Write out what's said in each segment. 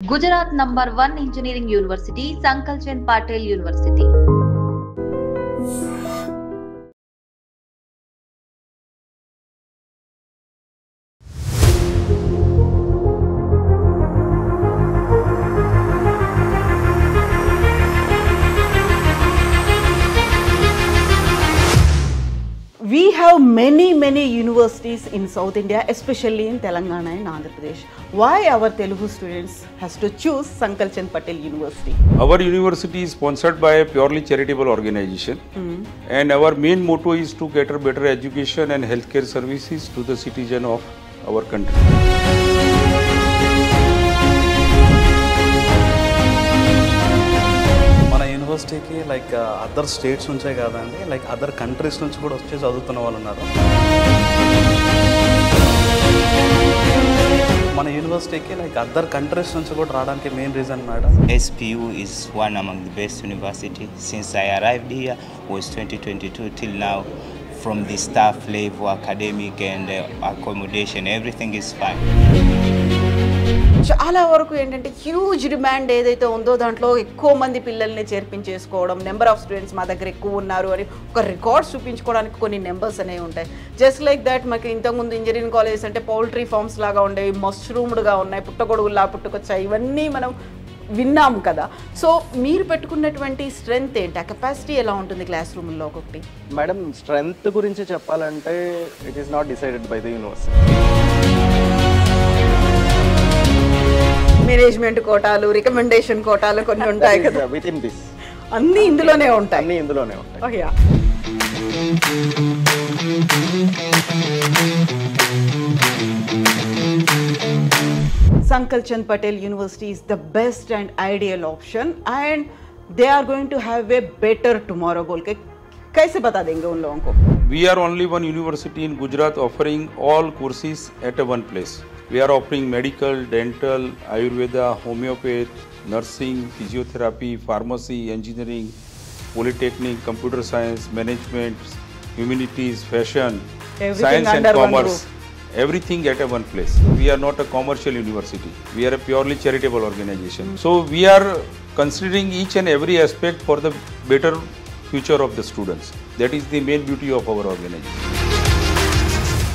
Gujarat #1 Engineering University, Sankalchand Patel University. We have many universities in South India, especially in Telangana and Andhra Pradesh. Why our Telugu students has to choose Sankalchand Patel University? Our university is sponsored by a purely charitable organization, and our main motto is to cater better education and healthcare services to the citizen of our country. యూనివర్సిటీకి like other states నుంచే కాదండి, like other countries నుంచి కూడా వచ్చి చదువుతున్న వాళ్ళు ఉన్నారు. మన యూనివర్సిటీకి లైక్ అదర్ కంట్రీస్ నుంచి కూడా రావడానికి main reason madam, SPU is one among the best university. Since I arrived here was 2022 till now. From the staff level, academic and accommodation, everything is fine. చాలా వరకు ఏంటంటే హ్యూజ్ డిమాండ్ ఏదైతే ఉందో దాంట్లో ఎక్కువ మంది పిల్లల్ని చేర్పించేసుకోవడం, నెంబర్ ఆఫ్ స్టూడెంట్స్ మా దగ్గర ఎక్కువ ఉన్నారు అని ఒక రికార్డ్స్ చూపించుకోవడానికి కొన్ని నెంబర్స్ అనేవి ఉంటాయి. జస్ట్ లైక్ దట్ మాకు ఇంతకుముందు ఇంజనీరింగ్ కాలేజెస్ అంటే పౌల్ట్రీ ఫార్మ్స్ లాగా ఉండేవి, మష్రూమ్డ్గా ఉన్నాయి, పుట్టగొడుగులా పుట్టుకొచ్చాయి, ఇవన్నీ మనం విన్నాము కదా. సో మీరు పెట్టుకున్నటువంటి స్ట్రెంగ్త్ ఏంటి, ఆ కెపాసిటీ ఎలా ఉంటుంది క్లాస్ రూమ్లో? ఒకటి మేడం, స్ట్రెంగ్త్ గురించి చెప్పాలంటే it is not decided by the university. Management కోటాలు, రికమెండేషన్ కోటాలు కొన్ని ఉంటాయి కదా, విత్ ఇన్ దిస్ అన్నీ ఇందులోనే ఉంటాయి. అన్నీ ఇందులోనే ఉంటాయి. Sankalchand Patel University is the best and ideal option and they are going to have a better tomorrow. बोल के कैसे बता देंगे उन लोगों को? We are only one university in Gujarat offering all courses at a one place. We are offering medical, dental, Ayurveda, homeopathy, nursing, physiotherapy, pharmacy, engineering, polytechnic, computer science, management, humanities, fashion, Everything science and under one commerce. roof. Everything at a one place. We are not a commercial university. We are a purely charitable organization. So we are considering each and every aspect for the better future of the students. That is the main beauty of our organization.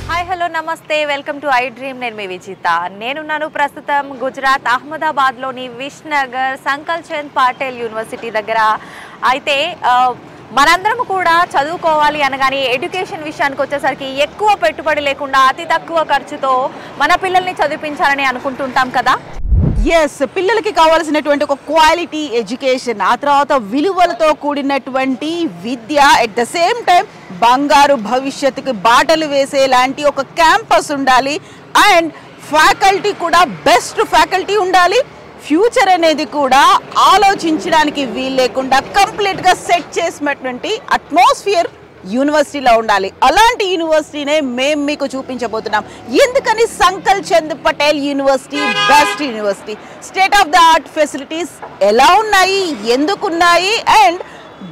Hi, hello, నమస్తే, welcome to I dream. నేను మీ విజిత. నేనున్నాను ప్రస్తుతం Gujarat అహ్మదాబాద్లోని విష్నగర్ Sankalchand Patil university దగ్గర. అయితే మనందరం కూడా చదువుకోవాలి అనగానే ఎడ్యుకేషన్ విషయానికి వచ్చేసరికి ఎక్కువ పెట్టుబడి లేకుండా అతి తక్కువ ఖర్చుతో మన పిల్లల్ని చదివించాలని అనుకుంటుంటాం కదా. ఎస్, పిల్లలకి కావాల్సినటువంటి ఒక క్వాలిటీ ఎడ్యుకేషన్, ఆ తర్వాత విలువలతో కూడినటువంటి విద్య, ఎట్ ద సేమ్ టైం బంగారు భవిష్యత్తుకి బాటలు వేసేలాంటి ఒక క్యాంపస్ ఉండాలి. అండ్ ఫ్యాకల్టీ కూడా బెస్ట్ ఫ్యాకల్టీ ఉండాలి. ఫ్యూచర్ అనేది కూడా ఆలోచించడానికి వీలు లేకుండా కంప్లీట్గా సెట్ చేసినటువంటి అట్మాస్ఫియర్ యూనివర్సిటీలో ఉండాలి. అలాంటి యూనివర్సిటీనే మేము మీకు చూపించబోతున్నాం. ఎందుకని Sankalchand Patel university best university, state of the art facilities ఎలా ఉన్నాయి, ఎందుకున్నాయి, అండ్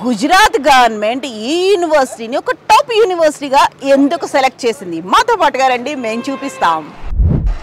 గుజరాత్ గవర్నమెంట్ ఈ యూనివర్సిటీని ఒక టాప్ యూనివర్సిటీగా ఎందుకు సెలెక్ట్ చేసింది? మాతో పాటుగా రండి, మేము చూపిస్తాం.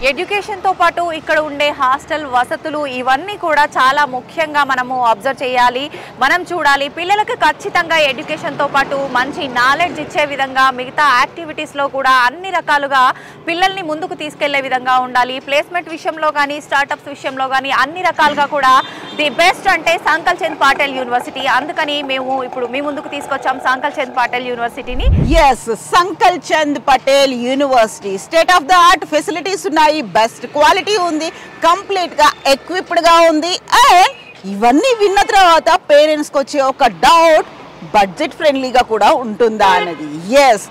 ఎడ్యుకేషన్తో పాటు ఇక్కడ ఉండే హాస్టల్ వసతులు ఇవన్నీ కూడా చాలా ముఖ్యంగా మనము అబ్జర్వ్ చేయాలి, మనం చూడాలి. పిల్లలకు ఖచ్చితంగా ఎడ్యుకేషన్తో పాటు మంచి నాలెడ్జ్ ఇచ్చే విధంగా మిగతా యాక్టివిటీస్లో కూడా అన్ని రకాలుగా పిల్లల్ని ముందుకు తీసుకెళ్లే విధంగా ఉండాలి. ప్లేస్మెంట్ విషయంలో కానీ, స్టార్టప్స్ విషయంలో కానీ అన్ని రకాలుగా కూడా ది బెస్ట్ అంటే సంకల్చంద్ పాటేల్ యూనివర్సిటీ. అందుకని మేము ఇప్పుడు మీ ముందుకు తీసుకొచ్చాం సంకల్చంద్ పాటేల్ యూనివర్సిటీని. Yes, Sankalchand Patel university state of the art facilities ఉన్నాయి, బెస్ట్ క్వాలిటీ ఉంది, కంప్లీట్ గా ఎక్విప్డ్ గా ఉంది. అండ్ ఇవన్నీ విన్న తర్వాత పేరెంట్స్కి వచ్చే ఒక డౌట్, బడ్జెట్ ఫ్రెండ్లీగా కూడా ఉంటుందా అనేది. ఎస్,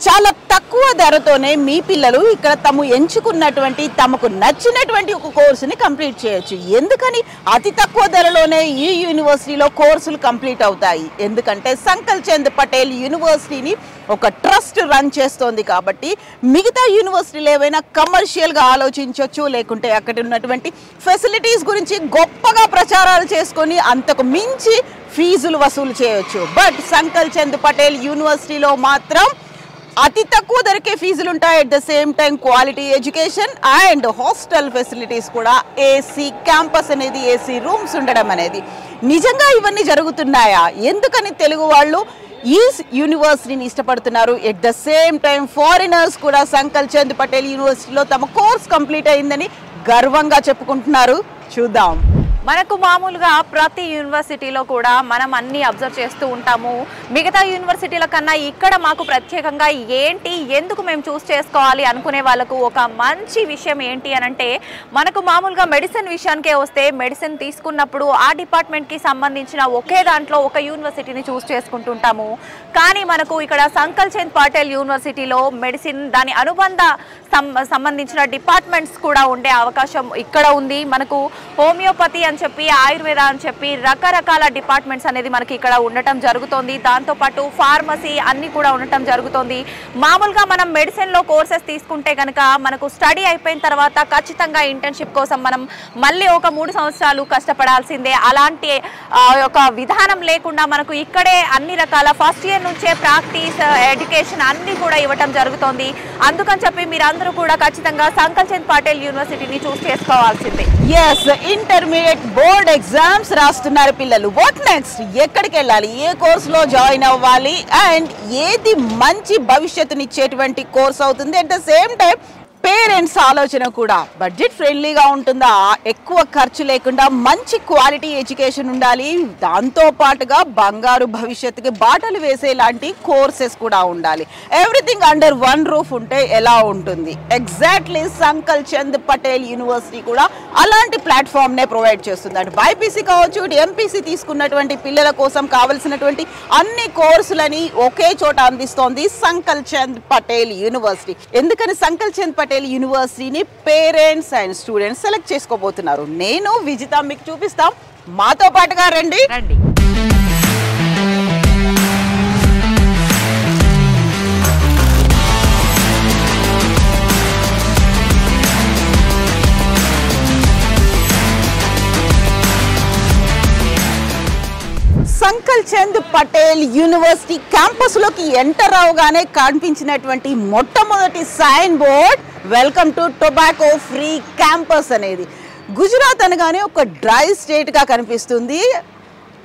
చాలా తక్కువ ధరతోనే మీ పిల్లలు ఇక్కడ తాము ఎంచుకున్నటువంటి తమకు నచ్చినటువంటి ఒక కోర్సుని కంప్లీట్ చేయొచ్చు. ఎందుకని అతి తక్కువ ధరలోనే ఈ యూనివర్సిటీలో కోర్సులు కంప్లీట్ అవుతాయి? ఎందుకంటే సంకల్చంద్ పటేల్ యూనివర్సిటీని ఒక ట్రస్ట్ రన్ చేస్తోంది కాబట్టి మిగతా యూనివర్సిటీలు ఏవైనా కమర్షియల్గా ఆలోచించవచ్చు, లేకుంటే అక్కడ ఉన్నటువంటి ఫెసిలిటీస్ గురించి గొప్పగా ప్రచారాలు చేసుకొని అంతకు మించి ఫీజులు వసూలు చేయొచ్చు. బట్ సంకల్చంద్ పటేల్ యూనివర్సిటీలో మాత్రం అతి తక్కువ ధరకే ఫీజులు ఉంటాయి. At the same time quality education and hostel facilities కూడా, ఏసీ క్యాంపస్ అనేది, ఏసీ రూమ్స్ ఉండడం అనేది. నిజంగా ఇవన్నీ జరుగుతున్నాయా? ఎందుకని తెలుగు వాళ్ళు ఈ యూనివర్సిటీని ఇష్టపడుతున్నారు? At the same time foreigners కూడా సంకల్ చంద్ పటేల్ యూనివర్సిటీలో తమ కోర్స్ కంప్లీట్ అయిందని గర్వంగా చెప్పుకుంటున్నారు. చూద్దాం. మనకు మామూలుగా ప్రతి యూనివర్సిటీలో కూడా మనం అన్ని అబ్జర్వ్ చేస్తూ ఉంటాము. మిగతా యూనివర్సిటీల కన్నా ఇక్కడ మాకు ప్రత్యేకంగా ఏంటి, ఎందుకు మేము చూస్ చేసుకోవాలి అనుకునే వాళ్ళకు ఒక మంచి విషయం ఏంటి అని అంటే, మనకు మామూలుగా మెడిసిన్ విషయానికే వస్తే మెడిసిన్ తీసుకున్నప్పుడు ఆ డిపార్ట్మెంట్కి సంబంధించిన ఒకే దాంట్లో ఒక యూనివర్సిటీని చూస్ చేసుకుంటుంటాము. కానీ మనకు ఇక్కడ సంకల్ చంద్ పటేల్ యూనివర్సిటీలో మెడిసిన్, దాని అనుబంధ సంబంధించిన డిపార్ట్మెంట్స్ కూడా ఉండే అవకాశం ఇక్కడ ఉంది. మనకు హోమియోపతి అని చెప్పి, ఆయుర్వేద అని చెప్పి రకరకాల డిపార్ట్మెంట్స్ అనేది మనకి ఇక్కడ ఉండటం జరుగుతుంది. దాంతోపాటు ఫార్మసీ అన్నీ కూడా ఉండటం జరుగుతుంది. మామూలుగా మనం మెడిసిన్లో కోర్సెస్ తీసుకుంటే కనుక మనకు స్టడీ అయిపోయిన తర్వాత ఖచ్చితంగా ఇంటర్న్షిప్ కోసం మనం మళ్ళీ ఒక 3 సంవత్సరాలు కష్టపడాల్సిందే. అలాంటి ఒక విధానం లేకుండా మనకు ఇక్కడే అన్ని రకాల ఫస్ట్ ఇయర్ నుంచే ప్రాక్టీస్, ఎడ్యుకేషన్ అన్నీ కూడా ఇవ్వటం జరుగుతుంది. అందుకని చెప్పి మీరందరూ కూడా ఖచ్చితంగా సంకల్ చంద్ పటేల్ యూనివర్సిటీని చూస్ చేసుకోవాల్సిందే. ఎస్, ఇంటర్మీడియట్ బోర్డ్ ఎగ్జామ్స్ రాస్తున్నారు పిల్లలు. What next? ఎక్కడికి వెళ్ళాలి, ఏ కోర్సులో జాయిన్ అవ్వాలి, అండ్ ఏది మంచి భవిష్యత్తునిచ్చేటువంటి కోర్స్ అవుతుంది? At the same time parents ఆలోచన కూడా బడ్జెట్ ఫ్రెండ్లీగా ఉంటుందా, ఎక్కువ ఖర్చు లేకుండా మంచి క్వాలిటీ ఎడ్యుకేషన్ ఉండాలి, దాంతో పాటుగా బంగారు భవిష్యత్తుకి బాటలు వేసేలాంటి కోర్సెస్ కూడా ఉండాలి. ఎవ్రీథింగ్ అండర్ వన్ రూఫ్ ఉంటే ఎలా ఉంటుంది? ఎగ్జాక్ట్లీ సంకల్ చంద్ పటేల్ యూనివర్సిటీ కూడా అలాంటి ప్లాట్ఫామ్నే ప్రొవైడ్ చేస్తుంది. అటు బైపీసీ కావచ్చు, ఇటు ఎంపీసీ తీసుకున్నటువంటి పిల్లల కోసం కావలసినటువంటి అన్ని కోర్సులని ఒకే చోట అందిస్తోంది సంకల్ చంద్ పటేల్ యూనివర్సిటీ. ఎందుకని సంకల్ చంద్ పటేల్ యూనివర్సిటీని పేరెంట్స్ అండ్ స్టూడెంట్స్ సెలెక్ట్ చేసుకోబోతున్నారు? నేను విజిత మీకు చూపిస్తాం, మాతో పాటుగా రండి. Sankalchand Patel university campus లోకి ఎంటర్ అవగానే కనిపించినటువంటి మొట్టమొదటి sign board welcome to tobacco free campus అనేది. గుజరాత్ అనగానే ఒక డ్రై స్టేట్ గా కనిపిస్తుంది.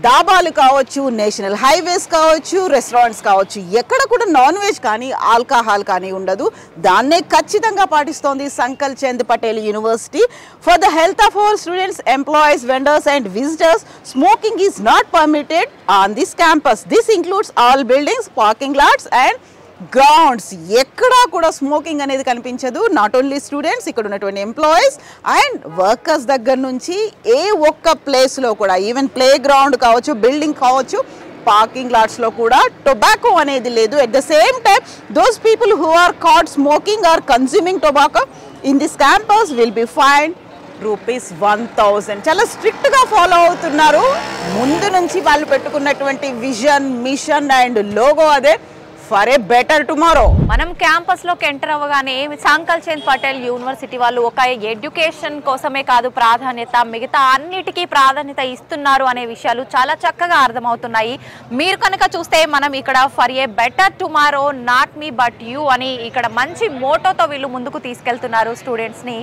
దాబాలు కావచ్చు, నేషనల్ హైవేస్ కావచ్చు, రెస్టారెంట్స్ కావచ్చు, ఎక్కడ కూడా నాన్ వెజ్ కానీ ఆల్కహాల్ కానీ ఉండదు. దాన్నే ఖచ్చితంగా పాటిస్తోంది Sankalchand Patel university. For the health of all students, employees, vendors and visitors, smoking is not permitted on this campus. This includes all buildings, parking lots and grounds. ఎక్కడా కూడా స్మోకింగ్ అనేది కనిపించదు. నాట్ ఓన్లీ స్టూడెంట్స్, ఇక్కడ ఉన్నటువంటి employees and workers దగ్గర నుంచి ఏ ఒక్క ప్లేస్లో కూడా, ఈవెన్ ప్లే గ్రౌండ్ కావచ్చు, బిల్డింగ్ కావచ్చు, పార్కింగ్ లాట్స్లో కూడా టొబాకో అనేది లేదు. At the same time those people who are caught smoking or consuming tobacco in this campus will be fined ₹1000. చాలా స్ట్రిక్ట్గా ఫాలో అవుతున్నారు. ముందు నుంచి వాళ్ళు పెట్టుకున్నటువంటి విజన్, మిషన్ అండ్ లోగో అదే, ఫర్ ఏ బెటర్ టుమారో. మనం క్యాంపస్ లోకి ఎంటర్ అవ్వగానే సంకల్ చంద్ పటేల్ యూనివర్సిటీ వాళ్ళు ఒక ఎడ్యుకేషన్ కోసమే కాదు ప్రాధాన్యత, మిగతా అన్నిటికీ ప్రాధాన్యత ఇస్తున్నారు అనే విషయాలు చాలా చక్కగా అర్థమవుతున్నాయి. మీరు కనుక చూస్తే మనం ఇక్కడ for a better tomorrow, not me but you అని ఇక్కడ మంచి మోటోతో వీళ్ళు ముందుకు తీసుకెళ్తున్నారు స్టూడెంట్స్ని.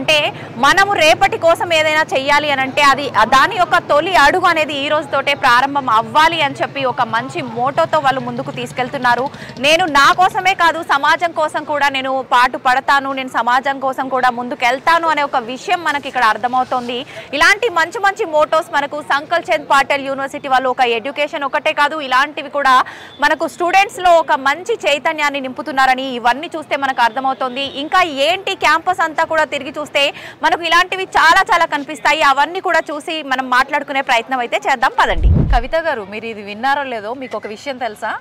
అంటే మనము రేపటి కోసం ఏదైనా చెయ్యాలి అని అంటే అది దాని యొక్క తొలి అడుగు అనేది ఈ రోజుతోటే ప్రారంభం అవ్వాలి అని చెప్పి ఒక మంచి మోటోతో వాళ్ళు ముందుకు తీసుకెళ్తున్నారు. నేను నా కోసమే కాదు, సమాజం కోసం కూడా నేను పాటు పడతాను, నేను సమాజం కోసం కూడా ముందుకు వెళ్తాను అనే ఒక విషయం మనకి ఇక్కడ అర్థమవుతోంది. ఇలాంటి మంచి మంచి మోటోస్ మనకు సంకల్ చంద్ పటేల్ యూనివర్సిటీ వాళ్ళు ఒక ఎడ్యుకేషన్ ఒకటే కాదు, ఇలాంటివి కూడా మనకు స్టూడెంట్స్లో ఒక మంచి చైతన్యాన్ని నింపుతున్నారని ఇవన్నీ చూస్తే మనకు అర్థమవుతుంది. ఇంకా ఏంటి, క్యాంపస్ అంతా కూడా తిరిగి చూస్తే మనకు ఇలాంటివి చాలా చాలా కనిపిస్తాయి. అవన్నీ కూడా చూసి మనం మాట్లాడుకునే ప్రయత్నం అయితే చేద్దాం, పదండి. కవిత గారు, మీరు ఇది విన్నారో లేదో, మీకు ఒక విషయం తెలుసా?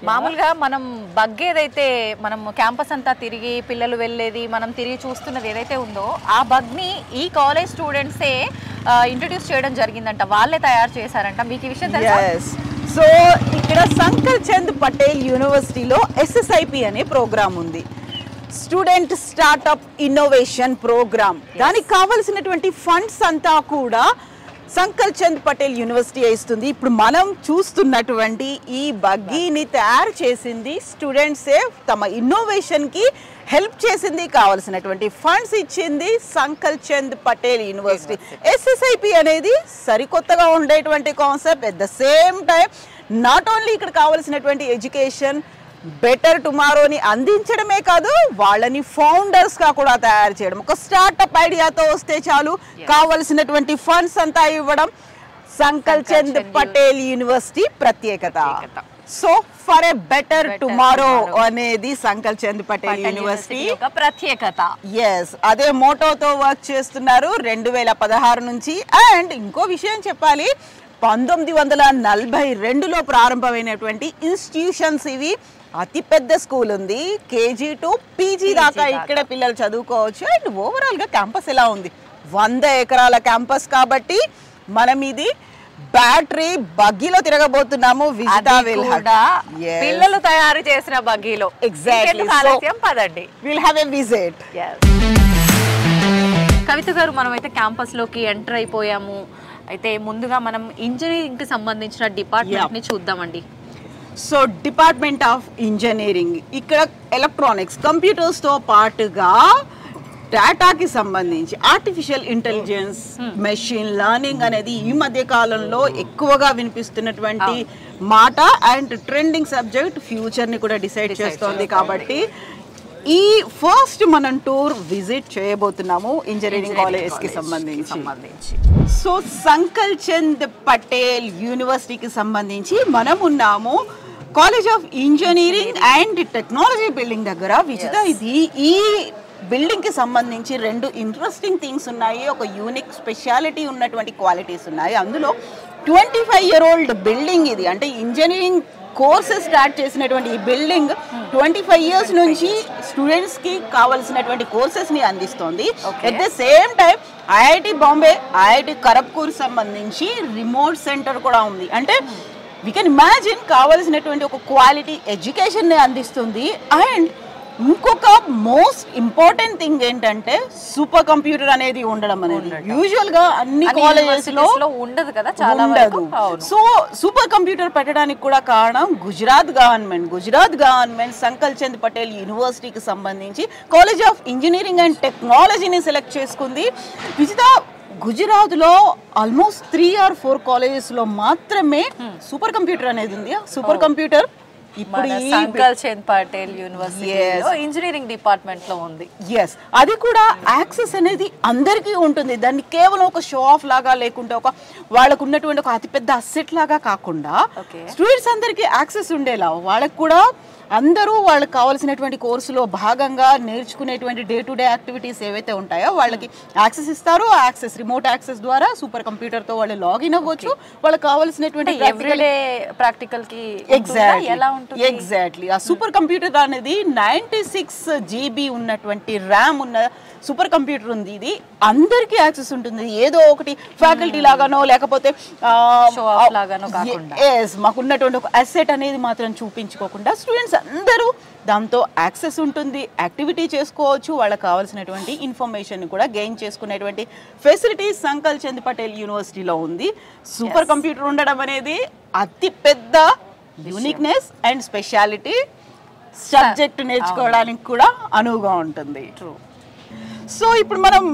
మామూలుగా మనం బగ్ ఏదైతే మనం క్యాంపస్ అంతా తిరిగి పిల్లలు వెళ్ళేది, మనం తిరిగి చూస్తున్నది ఏదైతే ఉందో ఆ బగ్ని ఈ కాలేజ్ స్టూడెంట్సే ఇంట్రడ్యూస్ చేయడం జరిగిందంట, వాళ్ళే తయారు చేశారంట. మీకు ఈ విషయం తెలుసా? సో ఇక్కడ సంకల్ చంద్ పటేల్ యూనివర్సిటీలో SSIP అనే ప్రోగ్రామ్ ఉంది, స్టూడెంట్ స్టార్టప్ ఇన్నోవేషన్ ప్రోగ్రామ్. దానికి కావలసినటువంటి ఫండ్స్ అంతా కూడా సంకల్ చంద్ పటేల్ యూనివర్సిటీ ఇస్తుంది. ఇప్పుడు మనం చూస్తున్నటువంటి ఈ బగ్గీని తయారు చేసింది స్టూడెంట్సే. తమ ఇన్నోవేషన్కి హెల్ప్ చేసింది, కావాల్సినటువంటి ఫండ్స్ ఇచ్చింది సంకల్ చంద్ పటేల్ యూనివర్సిటీ. SSIP అనేది సరికొత్తగా ఉండేటువంటి concept. At the same time not only ఇక్కడ కావాల్సినటువంటి ఎడ్యుకేషన్ బెటర్ టుమారోని అందించడమే కాదు, వాళ్ళని ఫౌండర్స్గా కూడా తయారు చేయడం. ఒక స్టార్టప్ ఐడియాతో వస్తే చాలు, కావలసినటువంటి ఫండ్స్ అంతా ఇవ్వడం సంకల్ చంద్ పటేల్ యూనివర్సిటీ ప్రత్యేకత. So for a better tomorrow అనేది సంకల్ చంద్ పటేల్ యూనివర్సిటీ ప్రత్యేకత. ఎస్, అదే మోటోతో వర్క్ చేస్తున్నారు 2016 నుంచి. అండ్ ఇంకో విషయం చెప్పాలి, 1942లో ప్రారంభమైనటువంటి ఇన్స్టిట్యూషన్స్ ఇవి. అతిపెద్ద స్కూల్ ఉంది, KG to PG దాకా ఇక్కడ పిల్లలు చదువుకోవచ్చు. అండ్ ఓవరాల్గా క్యాంపస్ ఎలా ఉంది, 100 ఎకరాల క్యాంపస్ కాబట్టి మనం ఇది బ్యాటరీ బగ్గీలో తిరగబోతున్నాము. పిల్లలు తయారు చేసిన బగ్గీలో. ఎగ్జాక్ట్లీ, పదండి, విల్ హ్యావ్ ఎ విజిట్. కవిత గారు, మనం అయితే క్యాంపస్ లోకి ఎంటర్ అయిపోయాము. అయితే ముందుగా మనం ఇంజనీరింగ్ కి సంబంధించిన డిపార్ట్మెంట్ ని చూద్దామండి. సో డిపార్ట్మెంట్ ఆఫ్ ఇంజనీరింగ్ ఇక్కడ ఎలక్ట్రానిక్స్, కంప్యూటర్స్తో పాటుగా డేటాకి సంబంధించి ఆర్టిఫిషియల్ ఇంటెలిజెన్స్, మెషిన్ లెర్నింగ్ అనేది ఈ మధ్య కాలంలో ఎక్కువగా వినిపిస్తున్నటువంటి మాట. అండ్ ట్రెండింగ్ సబ్జెక్ట్, ఫ్యూచర్ని కూడా డిసైడ్ చేస్తోంది. కాబట్టి ఈ ఫస్ట్ మనం టూర్ విజిట్ చేయబోతున్నాము ఇంజనీరింగ్ కాలేజెస్కి సంబంధించి. సో సంకల్ చంద్ పటేల్ యూనివర్సిటీకి సంబంధించి మనం ఉన్నాము college of engineering and technology building దగ్గర. విజిత, ఇది ఈ బిల్డింగ్ కి సంబంధించి 2 ఇంట్రెస్టింగ్ థింగ్స్ ఉన్నాయి. ఒక యూనిక్ స్పెషాలిటీ ఉన్నటువంటి క్వాలిటీస్ ఉన్నాయి. అందులో 25-year-old బిల్డింగ్ ఇది. అంటే ఇంజనీరింగ్ కోర్సెస్ స్టార్ట్ చేసినటువంటి ఈ బిల్డింగ్ 25 years నుంచి స్టూడెంట్స్ కి కావాల్సినటువంటి కోర్సెస్ ని అందిస్తోంది. At the same time IIT Bombay, IIT Kharagpur సంబంధించి రిమోట్ సెంటర్ కూడా ఉంది. అంటే వీ కెన్ ఇమాజిన్ కావాల్సినటువంటి ఒక క్వాలిటీ ఎడ్యుకేషన్ ని అందిస్తుంది. అండ్ ఇంకొక మోస్ట్ ఇంపార్టెంట్ థింగ్ ఏంటంటే సూపర్ కంప్యూటర్ అనేది ఉండడం అనేది యూజువల్ గా అన్ని కాలేజెస్ లో ఉండదు కదా, చాలా ఉండదు. సో సూపర్ కంప్యూటర్ పెట్టడానికి కూడా కారణం గుజరాత్ గవర్నమెంట్ సంకల్ చంద్ పటేల్ యూనివర్సిటీకి సంబంధించి కాలేజ్ ఆఫ్ ఇంజనీరింగ్ అండ్ టెక్నాలజీని సెలెక్ట్ చేసుకుంది. విజిత, గుజరాత్లో ఆల్మోస్ట్ 3 or 4 కాలేజెస్లో మాత్రమే సూపర్ కంప్యూటర్ అనేది ఉంది. సూపర్ కంప్యూటర్ ఇప్పుడు సంకల్ చంద్ పటేల్ యూనివర్సిటీలో ఇంజనీరింగ్ డిపార్ట్మెంట్ లో ఉంది. ఎస్, అది కూడా యాక్సెస్ అనేది అందరికీ ఉంటుంది. దాన్ని కేవలం ఒక షో ఆఫ్ లాగా లేకుంటే ఒక వాళ్ళకు ఉన్నటువంటి ఒక అతిపెద్ద అసెట్ లాగా కాకుండా స్టూడెంట్స్ అందరికీ యాక్సెస్ ఉండేలా వాళ్ళకు కూడా అందరూ వాళ్ళకి కావాల్సినటువంటి కోర్సులో భాగంగా నేర్చుకునేటువంటి డే టు డే యాక్టివిటీస్ ఏవైతే ఉంటాయో వాళ్ళకి యాక్సెస్ ఇస్తారు. ఆ యాక్సెస్ రిమోట్ యాక్సెస్ ద్వారా సూపర్ కంప్యూటర్తో వాళ్ళు లాగిన్ అవ్వచ్చు. వాళ్ళకి కావాల్సినటువంటి ప్రాక్టికల్ కి ఎగ్జాక్ట్లీ ఆ సూపర్ కంప్యూటర్ అనేది 96 GB ఉన్నటువంటి ర్యామ్ ఉన్న సూపర్ కంప్యూటర్ ఉంది. ఇది అందరికీ యాక్సెస్ ఉంటుంది. ఏదో ఒకటి ఫ్యాకల్టీ లాగానో లేకపోతే మాకున్నటువంటి ఒక అసెట్ అనేది మాత్రం చూపించుకోకుండా స్టూడెంట్స్ అందరూ దాంతో యాక్సెస్ ఉంటుంది, యాక్టివిటీ చేసుకోవచ్చు. వాళ్ళకి కావాల్సినటువంటి ఇన్ఫర్మేషన్ కూడా గెయిన్ చేసుకునేటువంటి ఫెసిలిటీస్ సంకల్ చంద్ పటేల్ యూనివర్సిటీలో ఉంది. సూపర్ కంప్యూటర్ ఉండడం అనేది అతి పెద్ద యూనిక్నెస్ అండ్ స్పెషాలిటీ. సబ్జెక్ట్ నేర్చుకోవడానికి కూడా అనువుగా ఉంటుంది. సో ఇప్పుడు మనం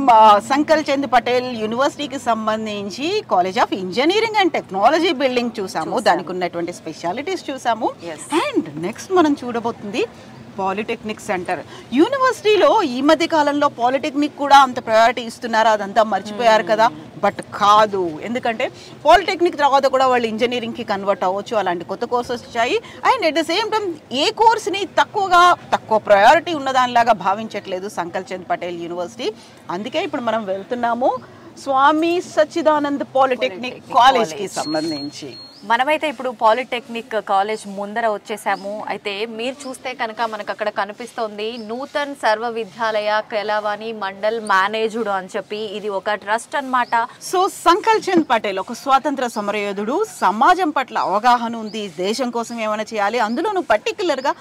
సంకల్ చంద్ పటేల్ యూనివర్సిటీకి సంబంధించి college of engineering and technology building చూసాము, దానికి ఉన్నటువంటి స్పెషాలిటీస్ చూసాము. అండ్ నెక్స్ట్ మనం చూడబోతుంది పాలిటెక్నిక్ సెంటర్. యూనివర్సిటీలో ఈ మధ్య కాలంలో పాలిటెక్నిక్ కూడా అంత ప్రయారిటీ ఇస్తున్నారా, అదంతా మర్చిపోయారు కదా? బట్ కాదు, ఎందుకంటే పాలిటెక్నిక్ తర్వాత కూడా వాళ్ళు ఇంజనీరింగ్కి కన్వర్ట్ అవ్వచ్చు. అలాంటి కొత్త కోర్సెస్ వచ్చాయి. And at the same time ఏ కోర్స్ని తక్కువ ప్రయారిటీ ఉన్నదానిలాగా భావించట్లేదు సంకల్ చంద్ పటేల్ యూనివర్సిటీ. అందుకే ఇప్పుడు మనం వెళ్తున్నాము స్వామి సచ్చిదానంద్ పాలిటెక్నిక్ కాలేజ్కి సంబంధించి. మనమైతే ఇప్పుడు పాలిటెక్నిక్ కాలేజ్ ముందర వచ్చేసాము. అయితే మీరు చూస్తే కనుక మనకు అక్కడ కనిపిస్తోంది నూతన్ సర్వ విద్యాలయ కేలావాణి మండల్ మేనేజ్డ్ అని చెప్పి. ఇది ఒక ట్రస్ట్ అన్నమాట. సో సంకల్ చంద్ పటేల్ ఒక స్వాతంత్ర సమరయోధుడు. సమాజం పట్ల అవగాహన ఉంది, దేశం కోసం ఏమైనా చేయాలి, అందులోనూ పర్టికులర్గా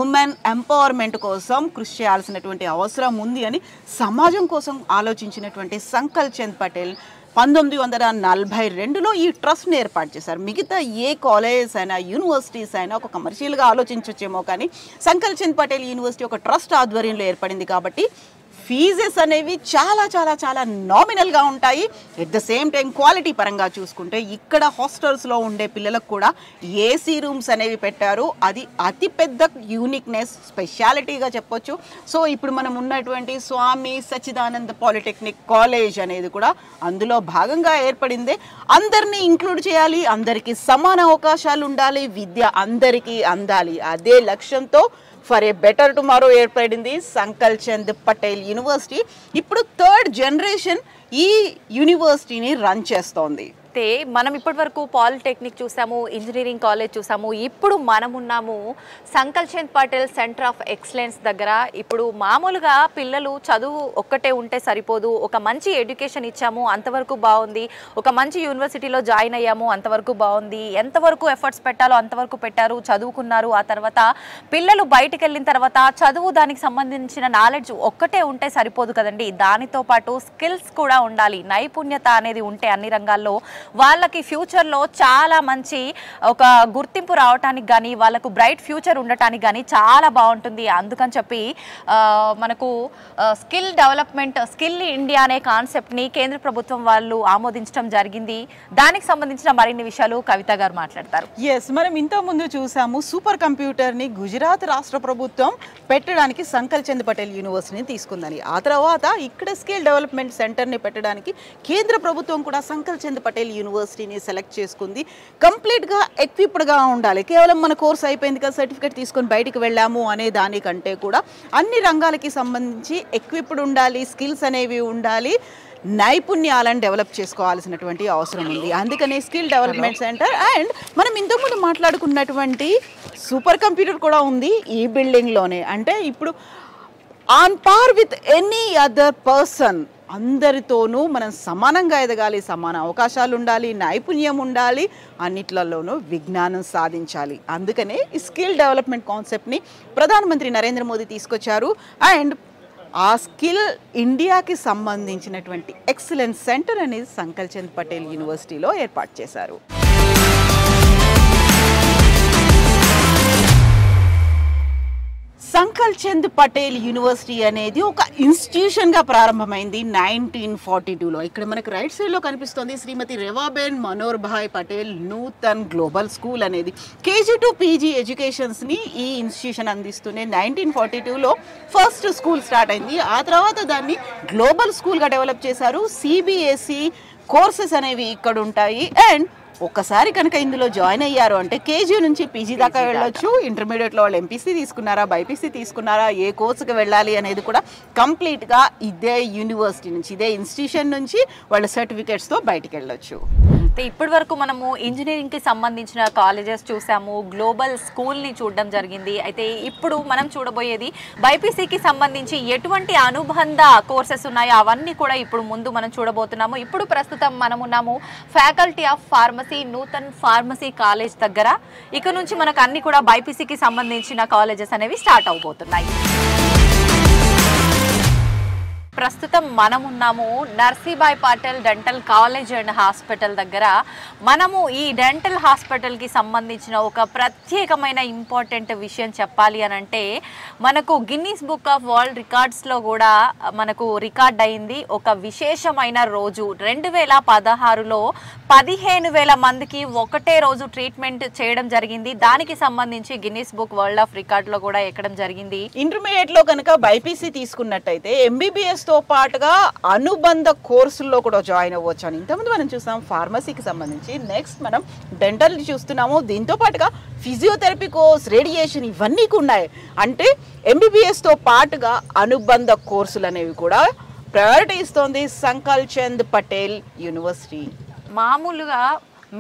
ఉమెన్ ఎంపవర్మెంట్ కోసం కృషి చేయాల్సినటువంటి అవసరం ఉంది అని సమాజం కోసం ఆలోచించినటువంటి సంకల్ చంద్ పటేల్ 1942లో ఈ ట్రస్ట్ని ఏర్పాటు చేశారు. మిగతా ఏ కాలేజెస్ అయినా యూనివర్సిటీస్ అయినా ఒక కమర్షియల్గా ఆలోచించొచ్చేమో, కానీ సంకల్ చంద్ పటేల్ యూనివర్సిటీ ఒక ట్రస్ట్ ఆధ్వర్యంలో ఏర్పడింది కాబట్టి ఫీజెస్ అనేవి చాలా చాలా చాలా నామినల్గా ఉంటాయి. At the same time quality పరంగా చూసుకుంటే ఇక్కడ హాస్టల్స్లో ఉండే పిల్లలకు కూడా ఏసీ రూమ్స్ అనేవి పెట్టారు. అది అతిపెద్ద యూనిక్నెస్, స్పెషాలిటీగా చెప్పొచ్చు. సో ఇప్పుడు మనం ఉన్నటువంటి స్వామి సచ్చిదానంద పాలిటెక్నిక్ కాలేజ్ అనేది కూడా అందులో భాగంగా ఏర్పడిందే. అందరినీ ఇంక్లూడ్ చేయాలి, అందరికీ సమాన అవకాశాలు ఉండాలి, విద్య అందరికీ అందాలి, అదే లక్ష్యంతో ఫర్ ఏ బెటర్ టుమారో ఏర్పడింది సంకల్ చంద్ పటేల్ యూనివర్సిటీ. ఇప్పుడు 3rd జనరేషన్ ఈ యూనివర్సిటీని రన్ చేస్తోంది. మనం ఇప్పటి వరకు పాలిటెక్నిక్ చూసాము, ఇంజనీరింగ్ కాలేజ్ చూసాము, ఇప్పుడు మనం ఉన్నాము Sankalchand Patel center of excellence దగ్గర. ఇప్పుడు మామూలుగా పిల్లలు చదువు ఒక్కటే ఉంటే సరిపోదు, ఒక మంచి ఎడ్యుకేషన్ ఇచ్చాము అంతవరకు బాగుంది, ఒక మంచి యూనివర్సిటీలో జాయిన్ అయ్యాము అంతవరకు బాగుంది, ఎంతవరకు ఎఫర్ట్స్ పెట్టాలో అంతవరకు పెట్టారు, చదువుకున్నారు. ఆ తర్వాత పిల్లలు బయటకు వెళ్ళిన తర్వాత చదువు దానికి సంబంధించిన నాలెడ్జ్ ఒక్కటే ఉంటే సరిపోదు కదండి, దానితో పాటు స్కిల్స్ కూడా ఉండాలి, నైపుణ్యత అనేది ఉంటే అన్ని రంగాల్లో వాళ్ళకి ఫ్యూచర్లో చాలా మంచి ఒక గుర్తింపు రావడానికి కానీ వాళ్ళకు బ్రైట్ ఫ్యూచర్ ఉండటానికి కానీ చాలా బాగుంటుంది. అందుకని చెప్పి మనకు స్కిల్ డెవలప్మెంట్, స్కిల్ ఇండియా అనే కాన్సెప్ట్ని కేంద్ర ప్రభుత్వం వాళ్ళు ఆమోదించడం జరిగింది. దానికి సంబంధించిన మరిన్ని విషయాలు కవిత గారు మాట్లాడతారు. ఎస్, మనం ఇంతకుముందు చూసాము సూపర్ కంప్యూటర్ని గుజరాత్ రాష్ట్ర ప్రభుత్వం పెట్టడానికి సంకల్ చంద్ పటేల్ యూనివర్సిటీని తీసుకుందని. ఆ తర్వాత ఇక్కడ స్కిల్ డెవలప్మెంట్ సెంటర్ని పెట్టడానికి కేంద్ర ప్రభుత్వం కూడా సంకల్ చంద్ పటేల్ యూనివర్సిటీని సెలెక్ట్ చేసుకుంది. కంప్లీట్గా ఎక్విప్డ్గా ఉండాలి, కేవలం మన కోర్స్ అయిపోయింది కదా సర్టిఫికేట్ తీసుకొని బయటికి వెళ్ళాము అనే దానికంటే కూడా అన్ని రంగాలకి సంబంధించి ఎక్విప్డ్ ఉండాలి, స్కిల్స్ అనేవి ఉండాలి, నైపుణ్యాలను డెవలప్ చేసుకోవాల్సినటువంటి అవసరం ఉంది. అందుకనే స్కిల్ డెవలప్మెంట్ సెంటర్ అండ్ మనం ఇంతకుముందు మాట్లాడుకున్నటువంటి సూపర్ కంప్యూటర్ కూడా ఉంది ఈ బిల్డింగ్లోనే. అంటే ఇప్పుడు on par with any other person, అందరితోనూ మనం సమానంగా ఎదగాలి, సమాన అవకాశాలు ఉండాలి, నైపుణ్యం ఉండాలి, అన్నిట్లలోనూ విజ్ఞానం సాధించాలి. అందుకనే ఈ స్కిల్ డెవలప్మెంట్ కాన్సెప్ట్ని ప్రధానమంత్రి నరేంద్ర మోదీ తీసుకొచ్చారు. అండ్ ఆ స్కిల్ ఇండియాకి సంబంధించినటువంటి ఎక్సలెన్స్ సెంటర్ అనేది సంకల్ చంద్ పటేల్ యూనివర్సిటీలో ఏర్పాటు చేశారు. సంకల్ చంద్ పటేల్ యూనివర్సిటీ అనేది ఒక ఇన్స్టిట్యూషన్గా ప్రారంభమైంది 1942లో. ఇక్కడ మనకు రైట్ సైడ్లో కనిపిస్తుంది శ్రీమతి రేవాబేన్ మనోహర్ భాయ్ పటేల్ నూతన్ గ్లోబల్ స్కూల్ అనేది. కేజీ టు పీజీ ఎడ్యుకేషన్స్ని ఈ ఇన్స్టిట్యూషన్ అందిస్తూనే 1942లో ఫస్ట్ స్కూల్ స్టార్ట్ అయింది. ఆ తర్వాత దాన్ని గ్లోబల్ స్కూల్గా డెవలప్ చేశారు. సిబిఎస్ఈ కోర్సెస్ అనేవి ఇక్కడ ఉంటాయి. అండ్ ఒక్కసారి కనుక ఇందులో జాయిన్ అయ్యారు అంటే కేజీ నుంచి పీజీ దాకా వెళ్ళొచ్చు. ఇంటర్మీడియట్లో వాళ్ళు ఎంపీసీ తీసుకున్నారా, బైపీసీ తీసుకున్నారా, ఏ కోర్సుకి వెళ్ళాలి అనేది కూడా కంప్లీట్గా ఇదే యూనివర్సిటీ నుంచి, ఇదే ఇన్స్టిట్యూషన్ నుంచి వాళ్ళ సర్టిఫికేట్స్తో బయటికి వెళ్ళొచ్చు. ఇప్పటి వరకు మనము ఇంజనీరింగ్కి సంబంధించిన కాలేజెస్ చూసాము, గ్లోబల్ స్కూల్ని చూడడం జరిగింది. అయితే ఇప్పుడు మనం చూడబోయేది బైపీసీకి సంబంధించి ఎటువంటి అనుబంధ కోర్సెస్ ఉన్నాయో అవన్నీ కూడా ఇప్పుడు ముందు మనం చూడబోతున్నాము. ఇప్పుడు ప్రస్తుతం మనం ఉన్నాము faculty of pharmacy Nutan pharmacy college దగ్గర. ఇక నుంచి మనకు అన్ని కూడా బైపీసీకి సంబంధించిన కాలేజెస్ అనేవి స్టార్ట్ అవబోతున్నాయి. ప్రస్తుతం మనం ఉన్నాము Narsibhai Patel dental college and hospital దగ్గర. మనము ఈ డెంటల్ హాస్పిటల్కి సంబంధించిన ఒక ప్రత్యేకమైన ఇంపార్టెంట్ విషయం చెప్పాలి అని అంటే, మనకు గిన్నీస్ బుక్ ఆఫ్ వరల్డ్ రికార్డ్స్లో కూడా మనకు రికార్డ్ అయింది ఒక విశేషమైన రోజు. 2016లో 15,000 మందికి ఒకటే రోజు ట్రీట్మెంట్ చేయడం జరిగింది. దానికి సంబంధించి గిన్నీస్ బుక్ వరల్డ్ ఆఫ్ రికార్డ్లో కూడా ఎక్కడం జరిగింది. ఇంటర్మీడియట్లో కనుక బైపీసీ తీసుకున్నట్టయితే ఎంబీబీఎస్ తో పాటుగా అనుబంధ కోర్సుల్లో కూడా జాయిన్ అవ్వచ్చు అని ఇంతకుముందు మనం చూసాం ఫార్మసీకి సంబంధించి. నెక్స్ట్ మనం డెంటల్ చూస్తున్నాము, దీంతో పాటుగా ఫిజియోథెరపీ కోర్స్, రేడియేషన్ ఇవన్నీ ఉన్నాయి. అంటే ఎంబీబీఎస్ తో పాటుగా అనుబంధ కోర్సులు అనేవి కూడా ప్రయారిటీ ఇస్తోంది సంకల్ చంద్ పటేల్ యూనివర్సిటీ. మామూలుగా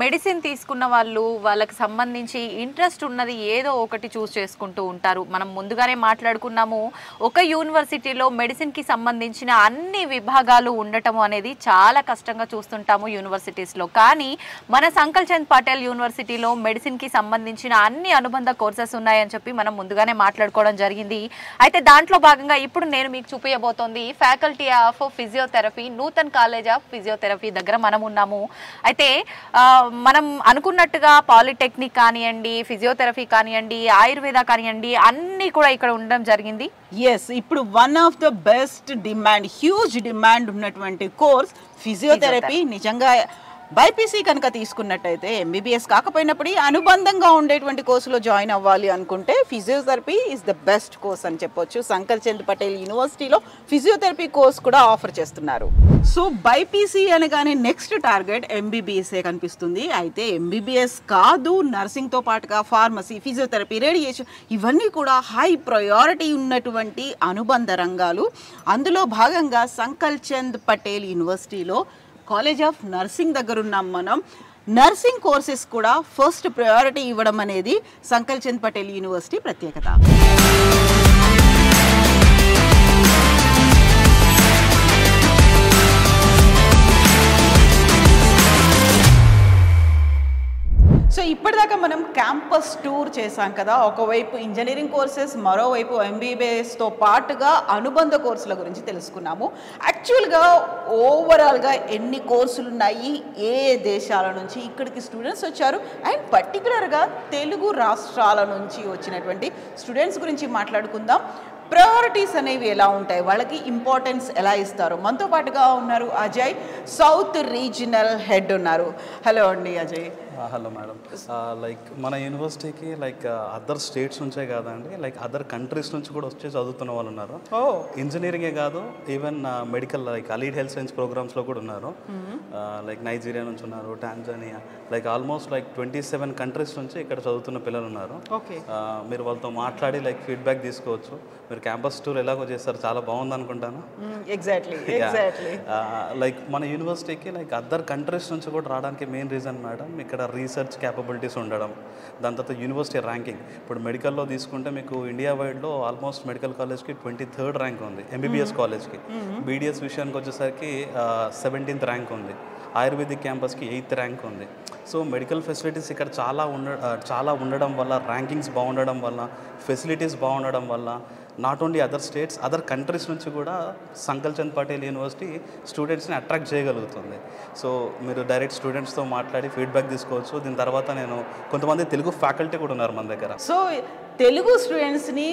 మెడిసిన్ తీసుకున్న వాళ్ళు వాళ్ళకి సంబంధించి ఇంట్రెస్ట్ ఉన్నది ఏదో ఒకటి చూస్ చేసుకుంటూ ఉంటారు. మనం ముందుగానే మాట్లాడుకున్నాము, ఒక యూనివర్సిటీలో మెడిసిన్కి సంబంధించిన అన్ని విభాగాలు ఉండటము అనేది చాలా కష్టంగా చూస్తుంటాము యూనివర్సిటీస్లో. కానీ మన సంకల్ చంద్ పటేల్ యూనివర్సిటీలో మెడిసిన్కి సంబంధించిన అన్ని అనుబంధ కోర్సెస్ ఉన్నాయని చెప్పి మనం ముందుగానే మాట్లాడుకోవడం జరిగింది. అయితే దాంట్లో భాగంగా ఇప్పుడు నేను మీకు చూపించబోతోంది faculty of physiotherapy, Nootan college of physiotherapy దగ్గర మనం ఉన్నాము. అయితే మనం అనుకున్నట్టుగా పాలిటెక్నిక్ కానివ్వండి, ఫిజియోథెరపీ కానివ్వండి, ఆయుర్వేద కానివ్వండి, అన్నీ కూడా ఇక్కడ ఉండడం జరిగింది. ఎస్, ఇప్పుడు one of the best demand, huge demand ఉన్నటువంటి కోర్స్ ఫిజియోథెరపీ. నిజంగా బైపీసీ కనుక తీసుకున్నట్టయితే ఎంబీబీఎస్ కాకపోయినప్పుడు అనుబంధంగా ఉండేటువంటి కోర్సులో జాయిన్ అవ్వాలి అనుకుంటే physiotherapy is the best course అని చెప్పొచ్చు. సంకల్ చంద్ పటేల్ యూనివర్సిటీలో ఫిజియోథెరపీ కోర్స్ కూడా ఆఫర్ చేస్తున్నారు. సో బైపీసీ అనగానే నెక్స్ట్ టార్గెట్ ఎంబీబీఎస్ఏ కనిపిస్తుంది. అయితే ఎంబీబీఎస్ కాదు, నర్సింగ్తో పాటుగా ఫార్మసీ, ఫిజియోథెరపీ, రేడియేషన్ ఇవన్నీ కూడా హై ప్రయారిటీ ఉన్నటువంటి అనుబంధ రంగాలు. అందులో భాగంగా సంకల్ చంద్ పటేల్ యూనివర్సిటీలో కాలేజ్ ఆఫ్ నర్సింగ్ దగ్గర ఉన్నాం మనం. నర్సింగ్ కోర్సెస్ కూడా ఫస్ట్ ప్రయారిటీ ఇవ్వడం అనేది సంకల్ చంద్ పటేల్ యూనివర్సిటీ ప్రత్యేకత. సో ఇప్పటిదాకా మనం క్యాంపస్ టూర్ చేసాం కదా, ఒకవైపు ఇంజనీరింగ్ కోర్సెస్, మరోవైపు ఎంబీబీఎస్తో పాటుగా అనుబంధ కోర్సుల గురించి తెలుసుకున్నాము. యాక్చువల్గా ఓవరాల్గా ఎన్ని కోర్సులు ఉన్నాయి, ఏ దేశాల నుంచి ఇక్కడికి స్టూడెంట్స్ వచ్చారు, అండ్ పర్టికులర్గా తెలుగు రాష్ట్రాల నుంచి వచ్చినటువంటి స్టూడెంట్స్ గురించి మాట్లాడుకుందాం. ప్రయారిటీస్ అనేవి ఎలా ఉంటాయి, వాళ్ళకి ఇంపార్టెన్స్ ఎలా ఇస్తారు. మనతో పాటుగా ఉన్నారు అజయ్, సౌత్ రీజనల్ హెడ్ ఉన్నారు. హలో అండి అజయ్. Hello madam. లైక్ మన యూనివర్సిటీకి లైక్ అదర్ స్టేట్స్ నుంచే కాదండి, లైక్ అదర్ కంట్రీస్ నుంచి కూడా వచ్చి చదువుతున్న వాళ్ళు ఉన్నారు. ఇంజనీరింగే కాదు, even medical like allied health science ప్రోగ్రామ్స్లో కూడా ఉన్నారు. లైక్ నైజీరియా నుంచి ఉన్నారు, Tanzania, like almost like 27 countries నుంచి ఇక్కడ చదువుతున్న పిల్లలు ఉన్నారు. మీరు వాళ్ళతో మాట్లాడి లైక్ ఫీడ్బ్యాక్ తీసుకోవచ్చు. మీరు క్యాంపస్ టూర్ ఎలాగో చేస్తారు, చాలా బాగుంది అనుకుంటాను. ఎగ్జాక్ట్లీ. లైక్ మన యూనివర్సిటీకి లైక్ అదర్ కంట్రీస్ నుంచి కూడా రావడానికి మెయిన్ రీజన్ మేడం, ఇక్కడ రీసెర్చ్ క్యాపబిలిటీస్ ఉండడం, దాని తర్వాత యూనివర్సిటీ ర్యాంకింగ్. ఇప్పుడు మెడికల్లో తీసుకుంటే మీకు ఇండియా వైడ్లో ఆల్మోస్ట్ మెడికల్ కాలేజ్కి 23rd ర్యాంక్ ఉంది, ఎంబీబీఎస్ కాలేజ్కి. బీడీఎస్ విషయానికి వచ్చేసరికి 17th ర్యాంక్ ఉంది, ఆయుర్వేదిక్ క్యాంపస్కి 8th ర్యాంక్ ఉంది. సో మెడికల్ ఫెసిలిటీస్ ఇక్కడ చాలా ఉండడం వల్ల, ర్యాంకింగ్స్ బాగుండడం వల్ల, ఫెసిలిటీస్ బాగుండడం వల్ల not only other states, other countries నుంచి కూడా సంకల్ చంద్ పటేల్ యూనివర్సిటీ స్టూడెంట్స్ని అట్రాక్ట్ చేయగలుగుతుంది. సో మీరు డైరెక్ట్ స్టూడెంట్స్తో మాట్లాడి ఫీడ్బ్యాక్ తీసుకోవచ్చు. దీని తర్వాత కొంతమంది తెలుగు ఫ్యాకల్టీ కూడా ఉన్నారు మన దగ్గర. సో తెలుగు స్టూడెంట్స్ని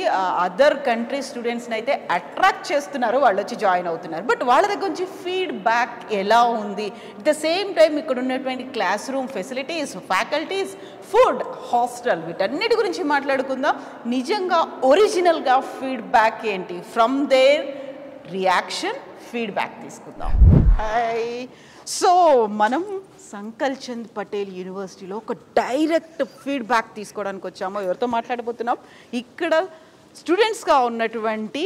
అదర్ కంట్రీ స్టూడెంట్స్ని అయితే అట్రాక్ట్ చేస్తున్నారు, వాళ్ళు వచ్చి జాయిన్ అవుతున్నారు. బట్ వాళ్ళ దగ్గర నుంచి ఫీడ్బ్యాక్ ఎలా ఉంది, అట్ ద సేమ్ టైం ఇక్కడ ఉన్నటువంటి class room facilities, faculties, food, hostel, వీటన్నిటి గురించి మాట్లాడుకుందాం. నిజంగా ఒరిజినల్గా ఫీడ్బ్యాక్ ఏంటి, ఫ్రమ్ దేర్ రియాక్షన్ ఫీడ్బ్యాక్ తీసుకుందాం. సో మనం సంకల్ చంద్ పటేల్ యూనివర్సిటీలో ఒక డైరెక్ట్ ఫీడ్బ్యాక్ తీసుకోవడానికి వచ్చాము. ఎవరితో మాట్లాడబోతున్నాం, ఇక్కడ స్టూడెంట్స్గా ఉన్నటువంటి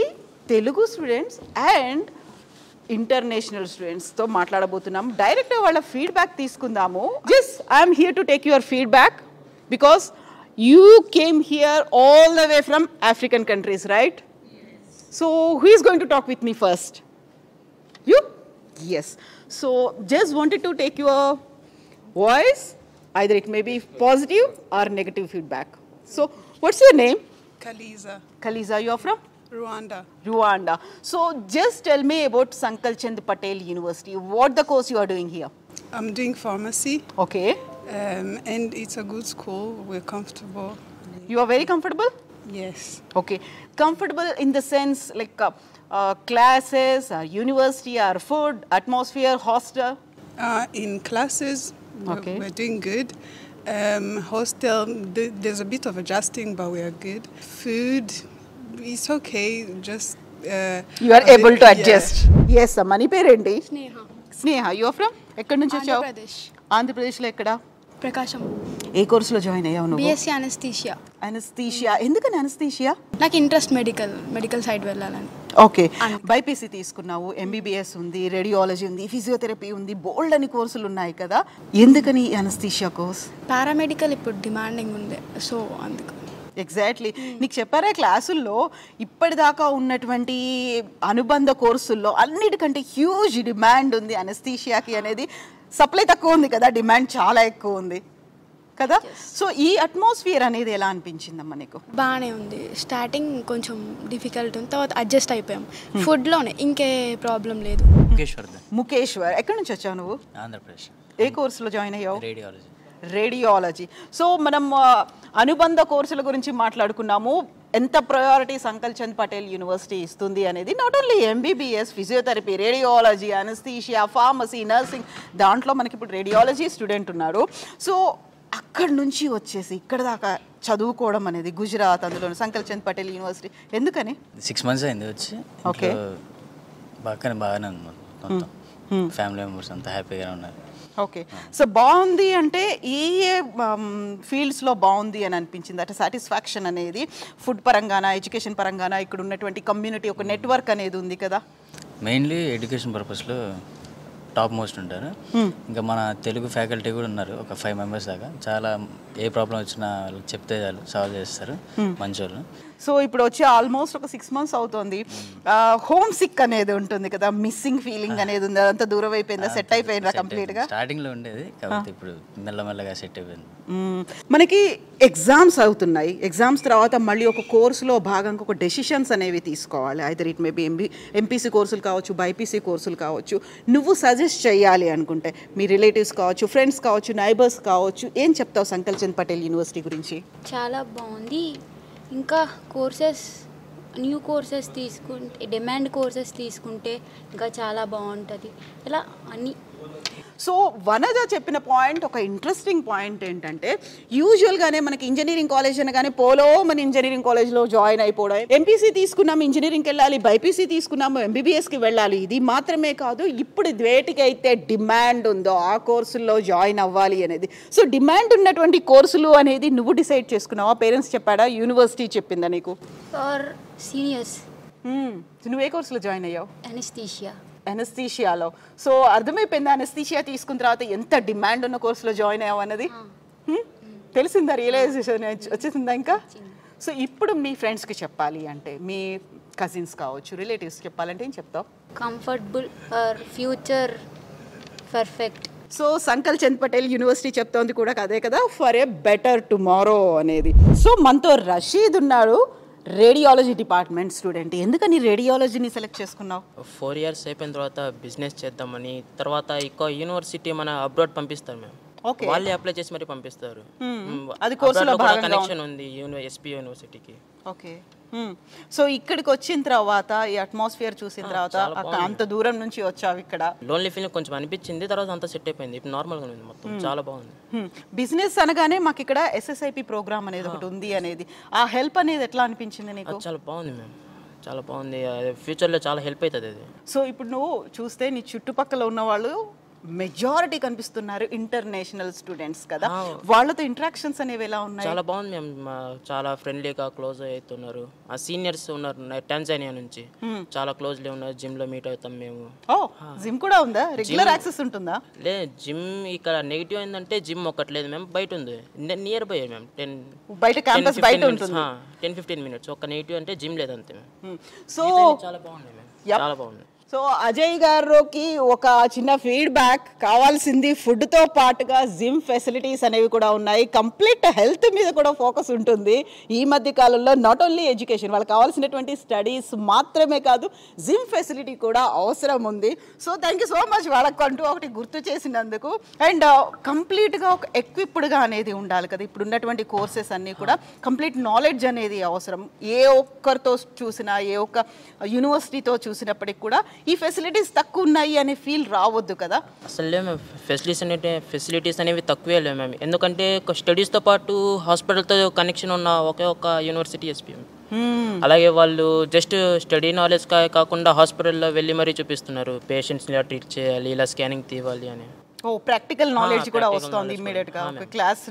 తెలుగు స్టూడెంట్స్ అండ్ ఇంటర్నేషనల్ స్టూడెంట్స్తో మాట్లాడబోతున్నాం. డైరెక్ట్గా వాళ్ళ ఫీడ్బ్యాక్ తీసుకుందాము. Just I'm here to take your feedback because you came here all the way from African countries, right? Yes. So who is going to talk with me first? You? Yes. So just wanted to take your voice, either it may be positive or negative feedback. So what's your name? Khaliza. Khaliza, you are from? Rwanda. Rwanda. So just tell me about Sancal Chand Patel University. What the course you are doing here? I'm doing pharmacy. Okay. And it's a good school. We're comfortable. You are very comfortable? Yes. Okay. Comfortable in the sense like classes, university, or food, atmosphere, hostel? In classes, we're doing good. Hostel, there's a bit of adjusting, but we are good. Food, it's okay. Just you are able to adjust. Yes, mani parenti. Sneha. Sneha, you are from? Ekkadi nunchi vachavu? Pradesh. Andhra Pradesh lo ekkada? Prakasham. ఏ కోర్సులో join అయ్యావు నువ్వు? BSc anaesthesia. Anaesthesia, ఎందుకని anaesthesia? నాకు interest medical side వెళ్ళాలని. Okay, BiPC తీసుకున్నావు, MBBS ఉంది, radiology ఉంది, physiotherapy ఉంది, బోల్డ్ అని కోర్సులు ఉన్నాయి కదా, ఎందుకని అనస్థీషియా కోర్స్? పారామెడికల్ ఇప్పుడు డిమాండింగ్ ఉంది, సో అందుకు. ఎగ్జాక్ట్లీ, నీకు చెప్పారా క్లాసుల్లో ఇప్పటిదాకా ఉన్నటువంటి అనుబంధ కోర్సుల్లో అన్నిటికంటే హ్యూజ్ డిమాండ్ ఉంది అనస్థీషియాకి అనేది. సప్లై తక్కువ ఉంది కదా, డిమాండ్ చాలా ఎక్కువ ఉంది కదా. సో ఈ అట్మాస్ఫియర్ అనేది ఎలా అనిపించిందమ్మా నీకు? బాగానే ఉంది. స్టార్టింగ్ కొంచెం డిఫికల్ట్ ఉంది, తర్వాత అడ్జస్ట్ అయిపోయాం. ఫుడ్లోనే ఇంకే ప్రాబ్లం లేదు. ముఖేశ్వర్, ఎక్కడి నుంచి వచ్చావు నువ్వు? ఆంధ్రప్రదేశ్. ఏ కోర్సులో జాయిన్ అయ్యావు? రేడియాలజీ. సో మనం అనుబంధ కోర్సుల గురించి మాట్లాడుకున్నాము. ఎంత ప్రయారిటీ సంకల్ చంద్ పటేల్ యూనివర్సిటీ ఇస్తుంది అనేది, not only MBBS, physiotherapy, radiology, anaesthesia, pharmacy, nursing, దాంట్లో మనకి ఇప్పుడు రేడియాలజీ స్టూడెంట్ ఉన్నారు. సో అక్కడి నుంచి వచ్చేసి ఇక్కడ దాకా చదువుకోవడం అనేది గుజరాత్, అందులో సంకల్ చంద్ పటేల్ యూనివర్సిటీ, ఎందుకని? 6 months అయింది వచ్చి. ఓకే, బాగానే ఉంది మొత్తం. ఫ్యామిలీ మెంబర్స్ అంతా హ్యాపీగా ఉన్నారు. ఓకే, సో బాగుంది అంటే ఏ ఫీల్డ్స్లో బాగుంది అని అనిపించింది? అంటే సాటిస్ఫాక్షన్ అనేది ఫుడ్ పరంగానా, ఎడ్యుకేషన్ పరంగానా, ఇక్కడ ఉన్నటువంటి కమ్యూనిటీ ఒక నెట్వర్క్ అనేది ఉంది కదా? మెయిన్లీ ఎడ్యుకేషన్ పర్పస్లో టాప్ మోస్ట్ ఉంటారు. ఇంకా మన తెలుగు ఫ్యాకల్టీ కూడా ఉన్నారు, ఒక 5 members దాకా. చాలా ఏ ప్రాబ్లం వచ్చినా వాళ్ళకి చెప్తే చాలు సాల్వ్ చేస్తారు, మంచోళ్ళు. సో ఇప్పుడు వచ్చి ఆల్మోస్ట్ ఒక 6 months అవుతుంది. హోమ్ సిక్ అనేది ఉంటుంది కదా, మిస్సింగ్ ఫీలింగ్ అనేది ఉంది, అదంతా దూరం అయిపోయిందా? సెట్ అయిపోయిందా కంప్లీట్గా? స్టార్టింగ్లో ఉండేది, కాబట్టి ఇప్పుడు మెల్లమెల్లగా సెట్ అయిపోయింది. మనకి ఎగ్జామ్స్ అవుతున్నాయి, ఎగ్జామ్స్ తర్వాత మళ్ళీ ఒక కోర్సులో భాగంగా ఒక డెసిషన్స్ అనేవి తీసుకోవాలి. ఐదర్ ఇట్ మేబీ ఎంపీసీ కోర్సులు కావచ్చు, బైపీసీ కోర్సులు కావచ్చు. నువ్వు సజెస్ట్ చేయాలి అనుకుంటే మీ రిలేటివ్స్ కావచ్చు, ఫ్రెండ్స్ కావచ్చు, నైబర్స్ కావచ్చు, ఏం చెప్తావు సంకల్ చంద్ పటేల్ యూనివర్సిటీ గురించి? చాలా బాగుంది. ఇంకా కోర్సెస్, న్యూ కోర్సెస్ తీసుకుంటే, డిమాండ్ కోర్సెస్ తీసుకుంటే ఇంకా చాలా బాగుంటుంది. ఇలా అన్ని. సో వనజ చెప్పిన పాయింట్ ఒక ఇంట్రెస్టింగ్ పాయింట్ ఏంటంటే, యూజువల్గానే మనకి ఇంజనీరింగ్ కాలేజ్ అనగానే పోలో మన ఇంజనీరింగ్ కాలేజ్లో జాయిన్ అయిపోవడం, ఎంపీసీ తీసుకున్నాము ఇంజనీరింగ్కి వెళ్ళాలి, బైపీసీ తీసుకున్నాము ఎంబీబీఎస్కి వెళ్ళాలి, ఇది మాత్రమే కాదు, ఇప్పుడు వేటికైతే డిమాండ్ ఉందో ఆ కోర్సుల్లో జాయిన్ అవ్వాలి అనేది. సో డిమాండ్ ఉన్నటువంటి కోర్సులు అనేది నువ్వు డిసైడ్ చేసుకున్నావా? పేరెంట్స్ చెప్పాడా? యూనివర్సిటీ చెప్పిందా నీకు? For seniors. నువ్వు ఏ కోర్సులో జాయిన్ అయ్యావు? అనస్థీషియా. అనస్థీషియాలో. సో అర్థమైపోయిందా అనస్థీషియా తీసుకున్న తర్వాత ఎంత డిమాండ్ ఉన్న కోర్సులో జాయిన్ అయ్యావు అన్నది? తెలిసిందా? రియలైజేషన్ వచ్చేసిందా ఇంకా? సో ఇప్పుడు మీ ఫ్రెండ్స్కి చెప్పాలి అంటే, మీ కజిన్స్ కావచ్చు, రిలేటివ్స్ చెప్పాలంటే ఏం చెప్తావు? Comfortable for future perfect. So Sankalchand Patel university చెప్తోంది కూడా అదే కదా, ఫర్ ఏ బెటర్ టుమారో అనేది. సో మనతో రషీద్ ఉన్నాడు, రేడియాలజీ డిపార్ట్మెంట్ స్టూడెంట్. ఎందుకని రేడియాలజీని సెలెక్ట్ చేసుకున్నావు? 4 years అయిపోయిన తర్వాత బిజినెస్ చేద్దామని. తర్వాత ఇంకో యూనివర్సిటీ మన అబ్రాడ్ పంపిస్తారు మేము, వాళ్ళే అప్లై చేసి మరి పంపిస్తారు. అది కోర్సులో భాగంగా కనెక్షన్ ఉంది ఎస్పీ యూనివర్సిటీకి. ఓకే, సో ఇక్కడికి వచ్చిన తర్వాత ఈ అట్మాస్ఫియర్ చూసిన తర్వాత అంత దూరం నుంచి వచ్చావు ఇక్కడ, లోన్లీ ఫీలింగ్ కొంచెం అనిపించింది, తర్వాత అంతా సెట్ అయిపోయింది, ఇప్పుడు నార్మల్గా ఉంది మొత్తం, చాలా బాగుంది. బిజినెస్ అనగానే మాకు ఇక్కడ SSIP ప్రోగ్రామ్ అనేది ఒకటి ఉంది అనేది, ఆ హెల్ప్ అనేది ఎట్లా అనిపించింది నీకు? చాలా బాగుంది మ్యామ్, చాలా బాగుంది, ఫ్యూచర్లో చాలా హెల్ప్ అవుతుంది అది. సో ఇప్పుడు నువ్వు చూస్తే నీ చుట్టుపక్కల ఉన్న వాళ్ళు మెజారిటీ కనిపిస్తున్నారు ఇంటర్నేషనల్ స్టూడెంట్స్ కదా, వాళ్ళతో ఇంటరాక్షన్స్ అనేవి ఎలా ఉన్నాయి? చాలా బాగుంది మ్యామ్, చాలా ఫ్రెండ్లీగా క్లోజ్ అవుతున్నారు. ఆ సీనియర్స్ ఉన్నారు టాంజానియా నుంచి, చాలా క్లోజ్లీ ఉన్నారు. జిమ్ లో మీట్ అవుతాం మేము. జిమ్ కూడా ఉందా? రెగ్యులర్ యాక్సెస్ ఉంటుందా? లేదు, జిమ్ ఇక్కడ నెగిటివ్ ఏంటంటే జిమ్ ఒకటి లేదు మ్యామ్, బయట ఉంది, నియర్ బై మ్యామ్, బయట క్యాంపస్ బయట ఉంటుంది, 10-15 minutes. ఒక నెగిటివ్ అంటే జిమ్ లేదు అంతే మ్యామ్. సో చాలా బాగుంది మ్యామ్, చాలా బాగుంది. సో అజయ్ గారికి ఒక చిన్న ఫీడ్బ్యాక్ కావాల్సింది, ఫుడ్తో పాటుగా జిమ్ ఫెసిలిటీస్ అనేవి కూడా ఉన్నాయి, కంప్లీట్ హెల్త్ మీద కూడా ఫోకస్ ఉంటుంది. ఈ మధ్య కాలంలో నాట్ ఓన్లీ ఎడ్యుకేషన్, వాళ్ళకి కావాల్సినటువంటి స్టడీస్ మాత్రమే కాదు, జిమ్ ఫెసిలిటీ కూడా అవసరం ఉంది. So thank you so much వాళ్ళకంటూ ఒకటి గుర్తు చేసినందుకు. అండ్ కంప్లీట్గా ఒక ఎక్విప్డ్గా అనేది ఉండాలి కదా, ఇప్పుడు ఉన్నటువంటి కోర్సెస్ అన్నీ కూడా కంప్లీట్ నాలెడ్జ్ అనేది అవసరం. ఏ ఒక్కరితో చూసినా, ఏ ఒక్క యూనివర్సిటీతో చూసినప్పటికి కూడా ఈ ఫెసిలిటీస్ తక్కువ ఉన్నాయి అనే ఫీల్ రావద్దు కదా. అసలు లేవు ఫెసిలిటీస్ అనేవి తక్కువే లేవు మ్యామ్, ఎందుకంటే స్టడీస్తో పాటు హాస్పిటల్తో కనెక్షన్ ఉన్న ఒకే ఒక యూనివర్సిటీ SPM. అలాగే వాళ్ళు జస్ట్ స్టడీ నాలెడ్జ్ కాకుండా హాస్పిటల్లో వెళ్ళి మరీ చూపిస్తున్నారు, పేషెంట్స్ని ఇలా ట్రీట్ చేయాలి, ఇలా స్కానింగ్ తీయాలి అని. ప్రాక్టికల్ నాలెడ్జ్ కూడా వస్తుంది ఇమిడియట్ గా క్లాస్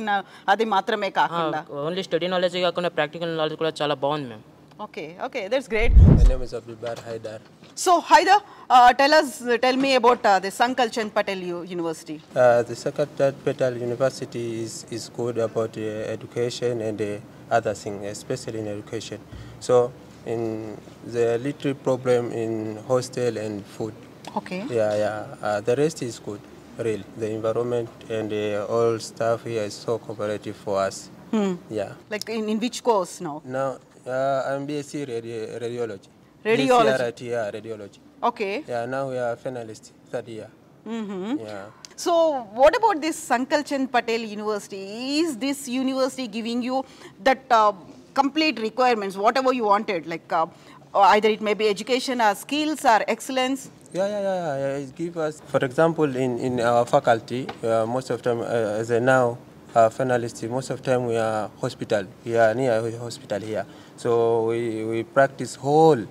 అది మాత్రమే కాకుండా ఓన్లీ స్టడీ నాలెడ్జ్ కాకుండా ప్రాక్టికల్ నాలెడ్జ్ కూడా చాలా బాగుంది ma'am. Okay, that's great. My name is Abdulbar Haidar. So Haidar, tell me about the Sankal Chand Patel University. The Sankal Chand Patel University is good about education and other things, especially in education. So in the little problem in hostel and food. Okay. The rest is good, really. The environment and all staff here is so cooperative for us. Yeah. Like in which course now? Now I'm BSc radiology. Radiology. Radiology. Okay. Yeah, now we are finalists, third year. Yeah. So what about this Sankal Chand Patel University? Is this university giving you that complete requirements, whatever you wanted, like either it may be education or skills or excellence? Yeah. It gives us, for example, in our faculty, most of the time, as a now finalists, most of the time we are hospital. We are near hospital here. So we practice whole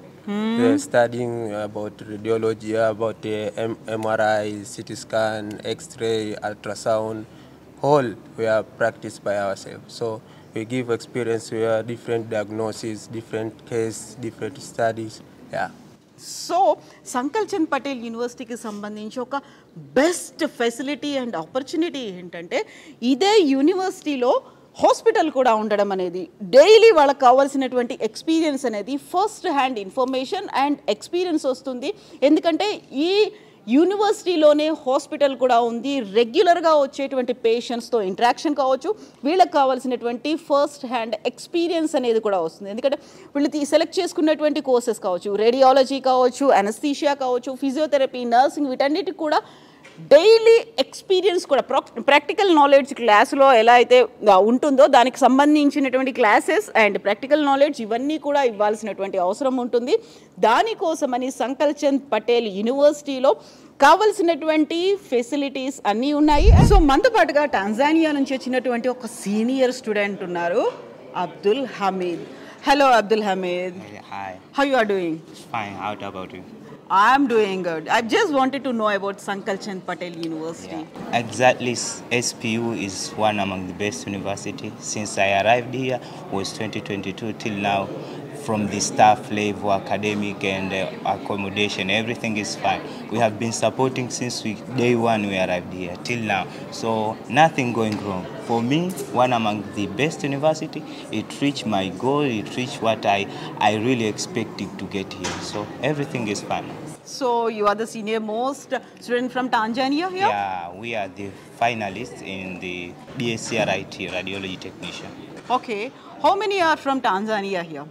studying about radiology, about MRI, CT scan, X-ray, ultrasound. Whole we are practiced by ourselves. So we give experience. We are different diagnoses, different case, different studies. Yeah. So Sankalchand Patel యూనివర్సిటీకి సంబంధించి ఒక best facility and opportunity ఏంటంటే ఇదే యూనివర్సిటీలో hospital కూడా ఉండడం అనేది daily వాళ్ళకి కావాల్సినటువంటి ఎక్స్పీరియన్స్ అనేది first hand information and experience వస్తుంది. ఎందుకంటే ఈ యూనివర్సిటీలోనే హాస్పిటల్ కూడా ఉంది. రెగ్యులర్గా వచ్చేటువంటి పేషెంట్స్తో ఇంటరాక్షన్ కావచ్చు, వీళ్ళకి కావాల్సినటువంటి ఫస్ట్ హ్యాండ్ ఎక్స్పీరియన్స్ అనేది కూడా వస్తుంది. ఎందుకంటే వీళ్ళు సెలెక్ట్ చేసుకున్నటువంటి కోర్సెస్ కావచ్చు, రేడియాలజీ కావచ్చు, అనస్థీషియా కావచ్చు, ఫిజియోథెరపీ, నర్సింగ్, వీటన్నిటికి కూడా డైలీ ఎక్స్పీరియన్స్ కూడా ప్రాక్టికల్ నాలెడ్జ్ క్లాసులో ఎలా అయితే ఉంటుందో దానికి సంబంధించినటువంటి క్లాసెస్ అండ్ ప్రాక్టికల్ నాలెడ్జ్ ఇవన్నీ కూడా ఇవ్వాల్సినటువంటి అవసరం ఉంటుంది. దానికోసమని సంకల్ చంద్ పటేల్ యూనివర్సిటీలో కావాల్సినటువంటి ఫెసిలిటీస్ అన్నీ ఉన్నాయి. సో మనతో పాటుగా టాంజానియా నుంచి వచ్చినటువంటి ఒక సీనియర్ స్టూడెంట్ ఉన్నారు, Abdul Hameed. Hello Abdul Hameed. Hi. How you are doing? Fine. How about you? I'm doing good. I just wanted to know about Sankal Chand Patel University. Yeah. Exactly. SPU is one among the best universities. Since I arrived here was 2022 till now. From the staff level, academic and accommodation, everything is fine. We have been supporting since day one we arrived here till now. So nothing going wrong. For me, one among the best university, it reached my goal, it reached what I really expected to get here. So everything is fine. So you are the senior most student from Tanzania here? Yeah, we are the finalists in the BSc radiology technician. Okay. How many are from Tanzania here?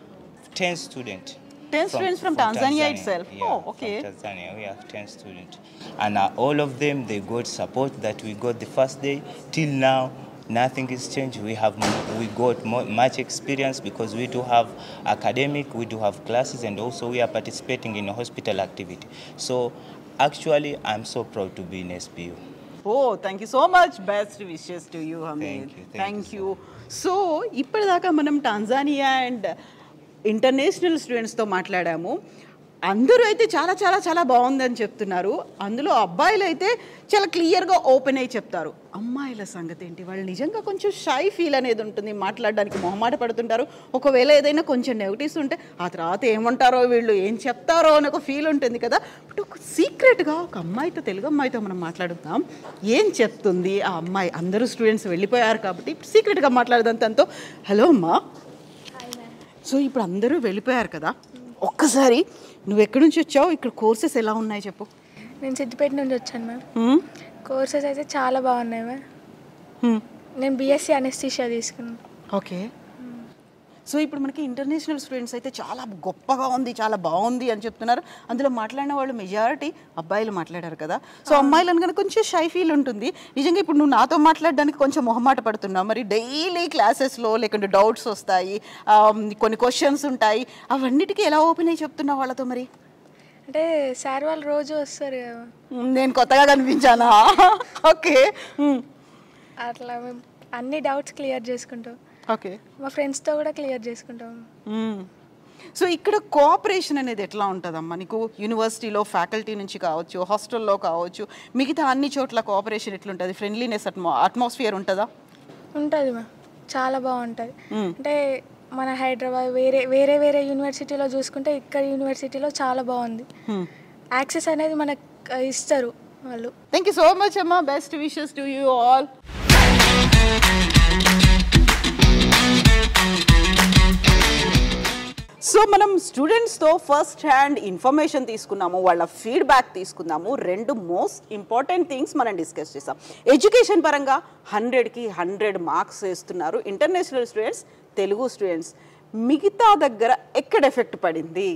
10 students. 10 students from Tanzania itself? Yeah, oh, okay. From Tanzania, we have 10 students. And all of them, they got support that we got the first day. Till now, nothing has changed. We got much experience because we do have academic, we do have classes, and also we are participating in a hospital activity. So actually, I'm so proud to be in SPU. Oh, thank you so much. Best wishes to you, Hamid. Thank you. So, ఇప్పటిదాకా మనం Tanzania and international స్టూడెంట్స్తో మాట్లాడాము. అందరూ అయితే చాలా చాలా చాలా బాగుందని చెప్తున్నారు. అందులో అబ్బాయిలు అయితే చాలా క్లియర్గా ఓపెన్ అయ్యి చెప్తారు. అమ్మాయిల సంగతి ఏంటి? వాళ్ళు నిజంగా కొంచెం షై ఫీల్ అనేది ఉంటుంది, మాట్లాడడానికి మొహమాట పడుతుంటారు. ఒకవేళ ఏదైనా కొంచెం నెగిటివ్స్ ఉంటే ఆ తర్వాత ఏమంటారో వీళ్ళు, ఏం చెప్తారో అని ఒక ఫీల్ ఉంటుంది కదా. బట్ ఒక సీక్రెట్గా ఒక అమ్మాయితో, తెలుగు అమ్మాయితో మనం మాట్లాడుతాం. ఏం చెప్తుంది ఆ అమ్మాయి? అందరూ స్టూడెంట్స్ వెళ్ళిపోయారు కాబట్టి సీక్రెట్గా మాట్లాడదాం తనతో. హలో అమ్మా. సో ఇప్పుడు అందరూ వెళ్ళిపోయారు కదా, ఒక్కసారి నువ్వు ఎక్కడి నుంచి వచ్చావు, ఇక్కడ కోర్సెస్ ఎలా ఉన్నాయి చెప్పు. నేను సిద్దిపేట నుంచి వచ్చాను మ్యామ్. కోర్సెస్ అయితే చాలా బాగున్నాయి మ్యామ్. నేను బీఎస్సీ అనస్థీషియా తీసుకున్నాను. ఓకే. సో ఇప్పుడు మనకి ఇంటర్నేషనల్ స్టూడెంట్స్ అయితే చాలా గొప్పగా ఉంది, చాలా బాగుంది అని చెప్తున్నారు. అందులో మాట్లాడిన వాళ్ళు మెజారిటీ అబ్బాయిలు మాట్లాడారు కదా. సో అమ్మాయిలు అనగానే కొంచెం షై ఫీల్ ఉంటుంది. నిజంగా ఇప్పుడు నువ్వు నాతో మాట్లాడడానికి కొంచెం మొహమాట పడుతున్నావు. మరి డైలీ క్లాసెస్లో లేకుంటే డౌట్స్ వస్తాయి, కొన్ని క్వశ్చన్స్ ఉంటాయి, అవన్నిటికీ ఎలా ఓపెన్ అయ్యి చెప్తున్నావు వాళ్ళతో? మరి అంటే సార్ వాళ్ళు రోజు వస్తారు కదా. నేను కొత్తగా కనిపించానా? ఓకే. అట్లా మేము అన్ని డౌట్స్ క్లియర్ చేసుకుంటాం. ఓకే. మా ఫ్రెండ్స్తో కూడా క్లియర్ చేసుకుంటాం. సో ఇక్కడ కోఆపరేషన్ అనేది ఎట్లా ఉంటుందమ్మా నీకు? యూనివర్సిటీలో ఫ్యాకల్టీ నుంచి కావచ్చు, హాస్టల్లో కావచ్చు, మిగతా అన్ని చోట్ల కోఆపరేషన్ ఎట్లుంటుంది? ఫ్రెండ్లీనెస్ అట్మాస్ఫియర్ ఉంటుందా? ఉంటుంది మ్యామ్, చాలా బాగుంటుంది. అంటే మన హైదరాబాద్ వేరే వేరే యూనివర్సిటీలో చూసుకుంటే ఇక్కడ యూనివర్సిటీలో చాలా బాగుంది. యాక్సెస్ అనేది మనకు ఇస్తారు వాళ్ళు. థ్యాంక్ యూ సో మచ్ అమ్మా, best wishes to you all. So మనం స్టూడెంట్స్తో ఫస్ట్ హ్యాండ్ ఇన్ఫర్మేషన్ తీసుకున్నాము, వాళ్ళ ఫీడ్బ్యాక్ తీసుకున్నాము. 2 మోస్ట్ ఇంపార్టెంట్ థింగ్స్ మనం డిస్కస్ చేసాం. ఎడ్యుకేషన్ పరంగా 100కి 100 మార్క్స్ వేస్తున్నారు ఇంటర్నేషనల్ స్టూడెంట్స్, తెలుగు స్టూడెంట్స్. మిగతా దగ్గర ఎక్కడ ఎఫెక్ట్ పడింది?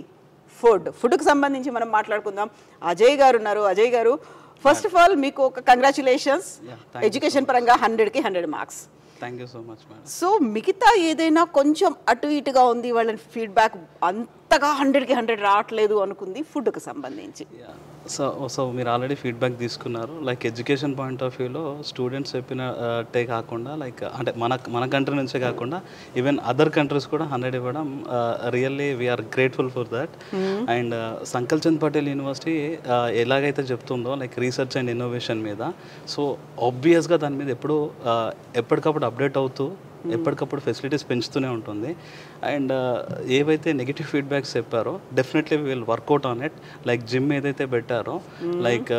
ఫుడ్కి సంబంధించి మనం మాట్లాడుకుందాం. అజయ్ గారు ఉన్నారు. అజయ్ గారు, ఫస్ట్ ఆఫ్ ఆల్ మీకు ఒక కంగ్రాచులేషన్స్, ఎడ్యుకేషన్ పరంగా 100కి 100 marks. Thank you so much madam. So మిగతా ఏదైనా కొంచెం అటు ఇటుగా ఉంది, వాళ్ళ ఫీడ్బ్యాక్ అంతగా 100కి 100 రావట్లేదు అనుకుంది ఫుడ్కి సంబంధించి? సో మీరు ఆల్రెడీ ఫీడ్బ్యాక్ తీసుకున్నారు. లైక్ ఎడ్యుకేషన్ పాయింట్ ఆఫ్ వ్యూలో స్టూడెంట్స్ చెప్పినట్టే కాకుండా లైక్ అంటే మన కంట్రీ నుంచే కాకుండా ఈవెన్ అదర్ కంట్రీస్ కూడా 100 ఇవ్వడం really we are grateful for that. And Sankalchand Patel university ఎలాగైతే చెప్తుందో లైక్ రీసెర్చ్ అండ్ ఇన్నోవేషన్ మీద, సో ఆబ్వియస్గా దాని మీద ఎప్పటికప్పుడు అప్డేట్ అవుతూ ఎప్పటికప్పుడు ఫెసిలిటీస్ పెంచుతూనే ఉంటుంది. అండ్ ఏవైతే నెగిటివ్ ఫీడ్బ్యాక్స్ చెప్పారో definitely will work out on it. Like gym ఏదైతే పెట్టారో like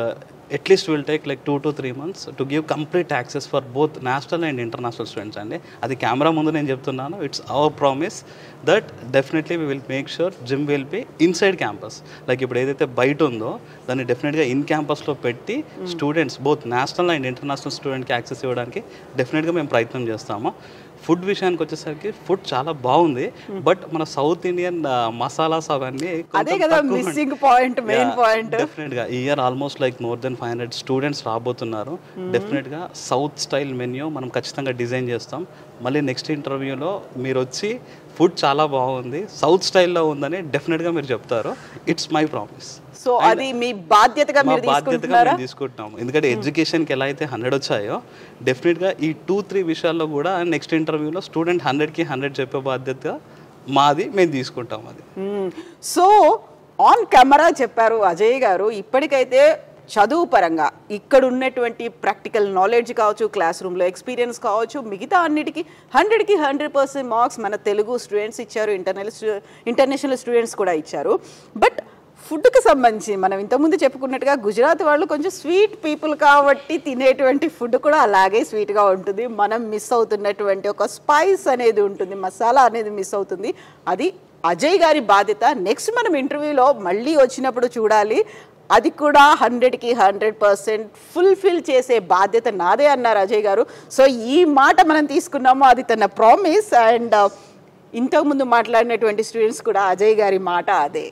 at least will take like 2 to 3 months to give complete access for both national and international students అండి. అది కెమెరా ముందు నేను చెప్తున్నాను. It's our promise that definitely we will make sure gym will be inside campus. Like ఇప్పుడు ఏదైతే బయట ఉందో దాన్ని డెఫినెట్గా ఇన్ క్యాంపస్లో పెట్టి students both national and international స్టూడెంట్కి యాక్సెస్ ఇవ్వడానికి డెఫినెట్గా మేము ప్రయత్నం చేస్తాము. ఫుడ్ విషయానికి వచ్చేసరికి ఫుడ్ చాలా బాగుంది, బట్ మన సౌత్ ఇండియన్ మసాలాస్ అవన్నీ డెఫినెట్గా ఈ year almost like more than 500 students రాబోతున్నారు. డెఫినెట్గా సౌత్ స్టైల్ మెన్యూ మనం ఖచ్చితంగా డిజైన్ చేస్తాం. మళ్ళీ నెక్స్ట్ ఇంటర్వ్యూలో మీరు వచ్చి ఫుడ్ చాలా బాగుంది, సౌత్ స్టైల్లో ఉందని డెఫినెట్గా మీరు చెప్తారు. It's my promise. సో అది మీ బాధ్యతగా మేము తీసుకుంటున్నాము. ఎందుకంటే ఎడ్యుకేషన్కి ఎలా అయితే 100 వచ్చాయో డెఫినెట్గా ఈ 2-3 విషయాల్లో కూడా నెక్స్ట్ ఇంటర్వ్యూలో స్టూడెంట్ 100కి 100 చెప్పే బాధ్యత మాది, మేము తీసుకుంటాం అది. సో ఆన్ కెమెరా చెప్పారు అజయ్ గారు, ఇప్పటికైతే చదువు పరంగా ఇక్కడ ఉన్నటువంటి ప్రాక్టికల్ నాలెడ్జ్ కావచ్చు, క్లాస్ రూమ్లో ఎక్స్పీరియన్స్ కావచ్చు, మిగతా అన్నిటికీ 100కి 100% మార్క్స్ మన తెలుగు స్టూడెంట్స్ ఇచ్చారు, ఇంటర్నేషనల్ స్టూడెంట్స్ కూడా ఇచ్చారు. బట్ ఫుడ్కి సంబంధించి మనం ఇంతకుముందు చెప్పుకున్నట్టుగా గుజరాత్ వాళ్ళు కొంచెం స్వీట్ పీపుల్ కాబట్టి తినేటువంటి ఫుడ్ కూడా అలాగే స్వీట్గా ఉంటుంది. మనం మిస్ అవుతున్నటువంటి ఒక స్పైస్ అనేది ఉంటుంది, మసాలా అనేది మిస్ అవుతుంది. అది అజయ్ గారి బాధ్యత. నెక్స్ట్ మనం ఇంటర్వ్యూలో మళ్ళీ వచ్చినప్పుడు చూడాలి, అది కూడా 100కి 100% ఫుల్ఫిల్ చేసే బాధ్యత నాదే అన్నారు అజయ్ గారు. సో ఈ మాట మనం తీసుకున్నాము, అది తన ప్రామిస్. అండ్ ఇంతకుముందు మాట్లాడినటువంటి స్టూడెంట్స్ కూడా అజయ్ గారి మాట అదే.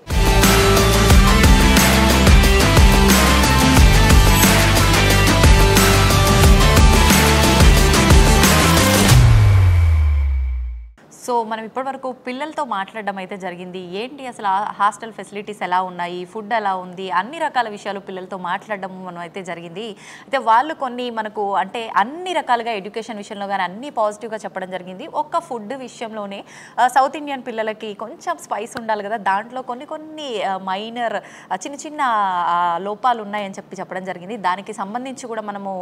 సో మనం ఇప్పటివరకు పిల్లలతో మాట్లాడడం అయితే జరిగింది. ఏంటి అసలు హాస్టల్ ఫెసిలిటీస్ ఎలా ఉన్నాయి, ఫుడ్ ఎలా ఉంది, అన్ని రకాల విషయాలు పిల్లలతో మాట్లాడడం మనం అయితే జరిగింది. అయితే వాళ్ళు కొన్ని మనకు అంటే అన్ని రకాలుగా ఎడ్యుకేషన్ విషయంలో కానీ అన్ని పాజిటివ్గా చెప్పడం జరిగింది. ఒక్క ఫుడ్ విషయంలోనే సౌత్ ఇండియన్ పిల్లలకి కొంచెం స్పైస్ ఉండాలి కదా, దాంట్లో కొన్ని మైనర్ చిన్న లోపాలు ఉన్నాయని చెప్పడం జరిగింది. దానికి సంబంధించి కూడా మనము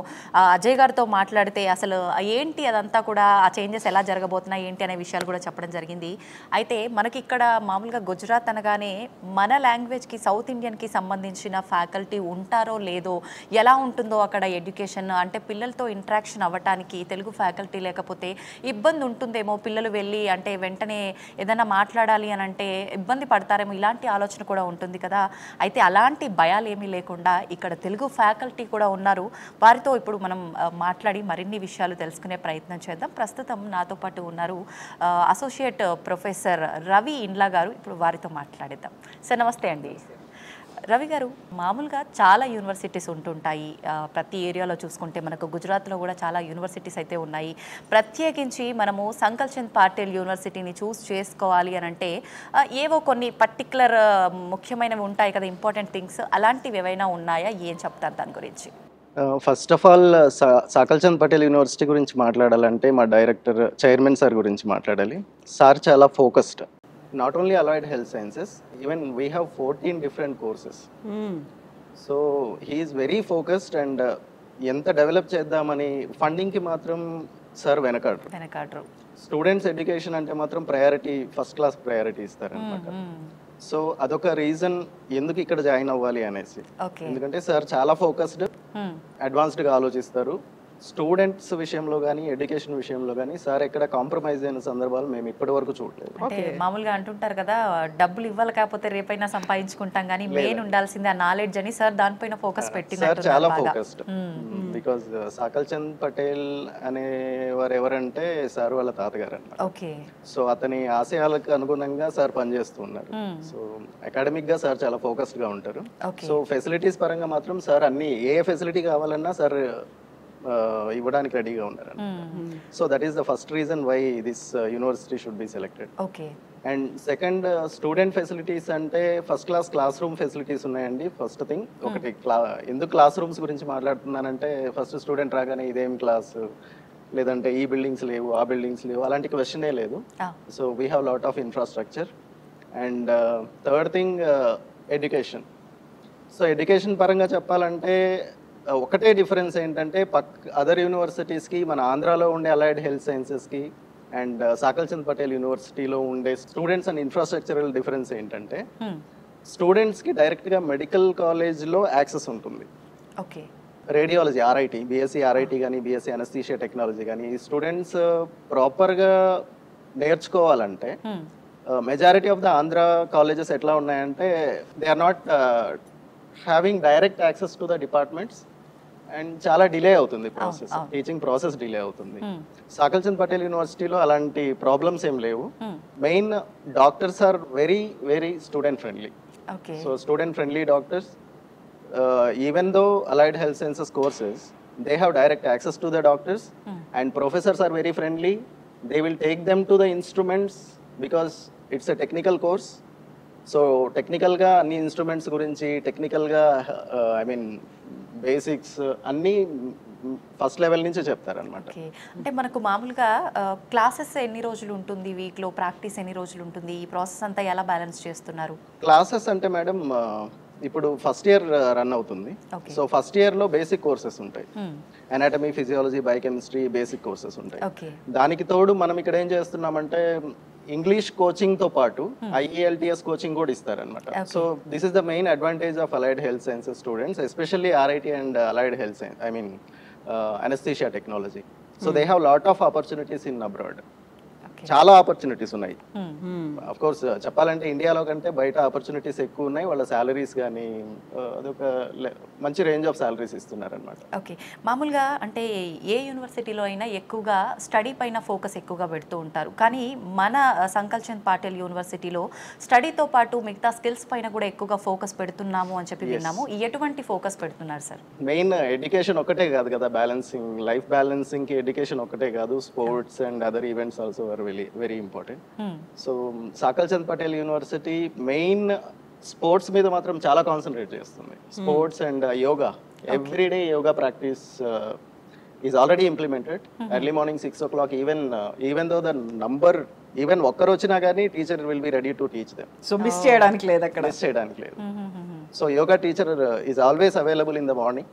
అజయ్ గారితో మాట్లాడితే అసలు ఏంటి అదంతా కూడా ఆ చేంజెస్ ఎలా జరగబోతున్నాయి ఏంటి అనే విషయాలు చెప్పడం జరిగింది. అయితే మనకి ఇక్కడ మామూలుగా గుజరాత్ అనగానే మన లాంగ్వేజ్కి సౌత్ ఇండియన్కి సంబంధించిన ఫ్యాకల్టీ ఉంటారో లేదో, ఎలా ఉంటుందో అక్కడ ఎడ్యుకేషన్ అంటే పిల్లలతో ఇంటరాక్షన్ అవ్వటానికి తెలుగు ఫ్యాకల్టీ లేకపోతే ఇబ్బంది ఉంటుందేమో, పిల్లలు వెళ్ళి అంటే వెంటనే ఏదైనా మాట్లాడాలి అని అంటే ఇబ్బంది పడతారేమో, ఇలాంటి ఆలోచన కూడా ఉంటుంది కదా. అయితే అలాంటి భయాలు ఏమీ లేకుండా ఇక్కడ తెలుగు ఫ్యాకల్టీ కూడా ఉన్నారు. వారితో ఇప్పుడు మనం మాట్లాడి మరిన్ని విషయాలు తెలుసుకునే ప్రయత్నం చేద్దాం. ప్రస్తుతం నాతో పాటు ఉన్నారు అసోసియేట్ ప్రొఫెసర్ రవి ఇండ్లా గారు. ఇప్పుడు వారితో మాట్లాడిద్దాం. సార్ నమస్తే అండి. రవి గారు, మామూలుగా చాలా యూనివర్సిటీస్ ఉంటుంటాయి ప్రతి ఏరియాలో చూసుకుంటే. మనకు గుజరాత్లో కూడా చాలా యూనివర్సిటీస్ అయితే ఉన్నాయి. ప్రత్యేకించి మనము సంకల్ చంద్ పాటేల్ యూనివర్సిటీని చూస్ చేసుకోవాలి అని అంటే ఏవో కొన్ని పర్టికులర్ ముఖ్యమైనవి ఉంటాయి కదా, ఇంపార్టెంట్ థింగ్స్, అలాంటివి ఏవైనా ఉన్నాయా? ఏం చెప్తారు దాని గురించి? First of all Sankalchand Patel university గురించి మాట్లాడాలంటే మా డైరెక్టర్ చైర్మన్ సార్ గురించి మాట్లాడాలి. సార్ చాలా focused. not only allied health sciences, even we have 14 different courses. So he is very focused and ఎంత డెవలప్ చేద్దామని ఫండింగ్కి మాత్రం సార్ వెనకాడరు. స్టూడెంట్స్ ఎడ్యుకేషన్ అంటే మాత్రం ప్రయారిటీ, ఫస్ట్ క్లాస్ ప్రయారిటీ ఇస్తారనమాట. సో అదొక రీజన్ ఎందుకు ఇక్కడ జాయిన్ అవ్వాలి అనేసి. ఎందుకంటే సార్ చాలా ఫోకస్డ్, అడ్వాన్స్డ్గా ఆలోచిస్తారు. స్టూడెంట్స్ విషయంలో కానీ ఎడ్యుకేషన్ విషయంలో కానీ సార్ ఎక్కడ కాంప్రమైజ్ అయిన సందర్భాలు మేము ఇప్పటి వరకు చూడలేదు. అంటే మామూలుగా అంటుంటారు కదా, డబ్బులు ఇవ్వాలి కాకపోతే రేపైనా సంపాదించుకుంటాం, కానీ మెయిన్ ఉండాల్సింది ఆ నాలెడ్జ్ అని సార్ దానిపైన ఫోకస్ పెట్టినారు. సార్ చాలా ఫోకస్డ్. బికాజ్ సాకల్ చంద్ పటేల్ అనేవారు ఎవరంటే సార్ వాళ్ళ తాతగారు అన్నమాట. సో అతని ఆశయాలకు అనుగుణంగా సార్ పనిచేస్తున్నారు. సో అకాడమిక్ గా సార్ చాలా ఫోకస్డ్ గా ఉంటారు. సో ఫెసిలిటీస్ పరంగా మాత్రం సార్ అన్ని ఏ ఫెసిలిటీ కావాలన్నా సార్ ఇవ్వడానికి రెడీగా ఉన్నారు. So that is the first reason why this university should be selected. And second, student facilities అంటే ఫస్ట్ క్లాస్ రూమ్ ఫెసిలిటీస్ ఉన్నాయండి. ఫస్ట్ థింగ్ ఒకటి, ఎందుకు క్లాస్ రూమ్స్ గురించి మాట్లాడుతున్నానంటే ఫస్ట్ స్టూడెంట్ రాగానే ఇదేం క్లాస్, లేదంటే ఈ బిల్డింగ్స్ లేవు, ఆ బిల్డింగ్స్ లేవు, అలాంటి క్వశ్చనే లేదు. So we have lot of infrastructure. And third thing, education. So education పరంగా చెప్పాలంటే ఒకటే డిఫరెన్స్ ఏంటంటే అదర్ యూనివర్సిటీస్కి, మన ఆంధ్రాలో ఉండే అలైడ్ హెల్త్ సైన్సెస్కి అండ్ సాకల్ చంద్ పటేల్ యూనివర్సిటీలో ఉండే స్టూడెంట్స్ అండ్ ఇన్ఫ్రాస్ట్రక్చరల్ డిఫరెన్స్ ఏంటంటే స్టూడెంట్స్కి డైరెక్ట్గా మెడికల్ కాలేజ్లో యాక్సెస్ ఉంటుంది. రేడియాలజీ, ఆర్ఐటి, బీఎస్సీ ఆర్ఐటి కానీ బీఎస్సీ అనస్థీషియా టెక్నాలజీ కానీ ఈ స్టూడెంట్స్ ప్రాపర్గా నేర్చుకోవాలంటే majority of the Andhra colleges ఎట్లా ఉన్నాయంటే they are not having direct access to the departments and చాలా డిలే అవుతుంది ప్రాసెస్, టీచింగ్ ప్రాసెస్ డిలే అవుతుంది. సాకల్ చంద్ పటేల్ యూనివర్సిటీలో అలాంటి ప్రాబ్లమ్స్ ఏం లేవు. Main doctors are very very student friendly. So student friendly doctors, even though allied health sciences courses, they have direct access to the doctors and professors are very friendly. They will take them to the instruments because it's a technical course. So టెక్నికల్గా అన్ని instruments గురించి టెక్నికల్గా basics అన్నీ first level నుంచే చెప్తారనమాట. అంటే మనకు మామూలుగా క్లాసెస్ ఎన్ని రోజులు ఉంటుంది, వీక్లో ప్రాక్టీస్ ఎన్ని రోజులు ఉంటుంది, ఈ ప్రాసెస్ అంతా ఎలా బ్యాలెన్స్ చేస్తున్నారు? క్లాసెస్ అంటే మేడం ఇప్పుడు ఫస్ట్ ఇయర్ రన్ అవుతుంది. సో ఫస్ట్ ఇయర్లో బేసిక్ కోర్సెస్ ఉంటాయి, anatomy, physiology, biochemistry basic courses ఉంటాయి. దానికి తోడు మనం ఇక్కడ ఏం చేస్తున్నామంటే ఇంగ్లీష్ కోచింగ్ తో పాటు IELTS కోచింగ్ కూడా ఇస్తారనమాట. So this is the main advantage of allied health sciences students, especially RIT and allied health science, anaesthesia technology. So they have lot of opportunities in abroad. చాలా opportunities ఉన్నాయి. Of course చెప్పాలంటే ఇండియాలో కంటే బయట opportunities ఎక్కువ ఉన్నాయి. వాళ్ళ salaries కానీ అదొక మంచి రేంజ్ ఆఫ్ సాలరీస్ ఇస్తున్నారు అనమాట. ఓకే, మామూలుగా అంటే ఏ యూనివర్సిటీలో అయినా ఎక్కువగా స్టడీ పైన ఫోకస్ ఎక్కువగా పెడుతూ ఉంటారు, కానీ మన సంకల్ చంద్ పటేల్ యూనివర్సిటీలో స్టడీతో పాటు మిగతా స్కిల్స్ పైన కూడా ఎక్కువగా ఫోకస్ పెడుతున్నాము అని చెప్పి విన్నాము. ఎటువంటి ఫోకస్ పెడుతున్నారు సార్? మెయిన్ ఎడ్యుకేషన్ ఒకటే కాదు కదా, బ్యాలెన్సింగ్, లైఫ్ బ్యాలెన్సింగ్ కి ఎడ్యుకేషన్ ఒకటే కాదు, sports and other events also are very important. So Sankalchand Patel university main sports మీద మాత్రం చాలా కాన్సన్ట్రేట్ చేస్తుంది. Sports and yoga, everyday yoga practice is already implemented. Early morning 6 o'clock, even though the number even ఒక్కరు వచ్చినా కానీ teacher will be ready to teach them. So miss చేయడానికి లేదు అక్కడ, మిస్ చేయడానికి లేదు. So yoga teacher is always available in the morning.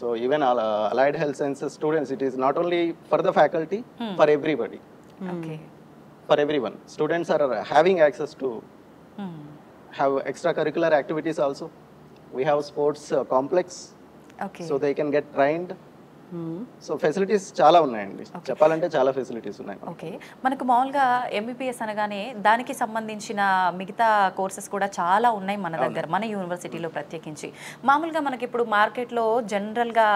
So even allied health sciences students, it is not only for the faculty, for everybody. For everyone, students are having access to have extracurricular activities also. We have sports complex, so they can get trained. So facilities చాలా ఉన్నాయండి, చెప్పాలంటే చాలా facilities ఉన్నాయి. Okay, మనకు మామూలుగా MBBS అనగానే దానికి సంబంధించిన మిగతా కోర్సెస్ కూడా చాలా ఉన్నాయి మన దగ్గర, మన యూనివర్సిటీలో ప్రత్యేకించి. మామూలుగా మనకి ఇప్పుడు మార్కెట్లో జనరల్గా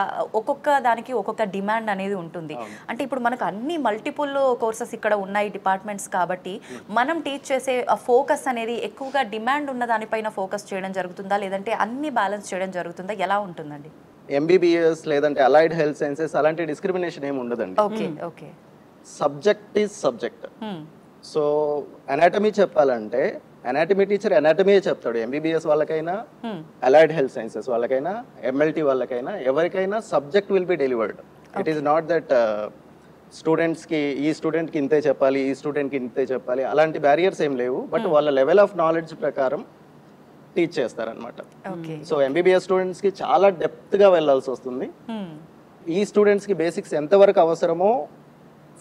ఒక్కొక్క దానికి ఒక్కొక్క డిమాండ్ అనేది ఉంటుంది. అంటే ఇప్పుడు మనకు అన్ని మల్టిపుల్ కోర్సెస్ ఇక్కడ ఉన్నాయి డిపార్ట్మెంట్స్ కాబట్టి మనం టీచ్ చేసే ఫోకస్ అనేది ఎక్కువగా డిమాండ్ ఉన్న దానిపైన ఫోకస్ చేయడం జరుగుతుందా, లేదంటే అన్ని బ్యాలెన్స్ చేయడం జరుగుతుందా, ఎలా ఉంటుందండి? MBBS లేదంటే అలైడ్ హెల్త్ సైన్సెస్ అలాంటి డిస్క్రిమినేషన్ ఏమి ఉండదండి. Subject is subject. So anatomy చెప్పాలంటే అనాటమీ టీచర్ అనాటమీ చెప్తాడు. MBBS వాళ్ళకైనా అలైడ్ హెల్త్ సైన్సెస్ వాళ్ళకైనా MLT వాళ్ళకైనా ఎవరికైనా subject will be delivered. It is not that స్టూడెంట్స్కి ఈ స్టూడెంట్కి ఇంతే చెప్పాలి, ఈ స్టూడెంట్కి ఇంతే చెప్పాలి, అలాంటి బ్యారియర్స్ ఏం లేవు. బట్ వాళ్ళ లెవెల్ ఆఫ్ నాలెడ్జ్ ప్రకారం టీచ్ చేస్తారనమాట. సో ఎంబీబీఎస్ స్టూడెంట్స్కి చాలా డెప్త్గా వెళ్ళాల్సి వస్తుంది. ఈ స్టూడెంట్స్కి బేసిక్స్ ఎంతవరకు అవసరమో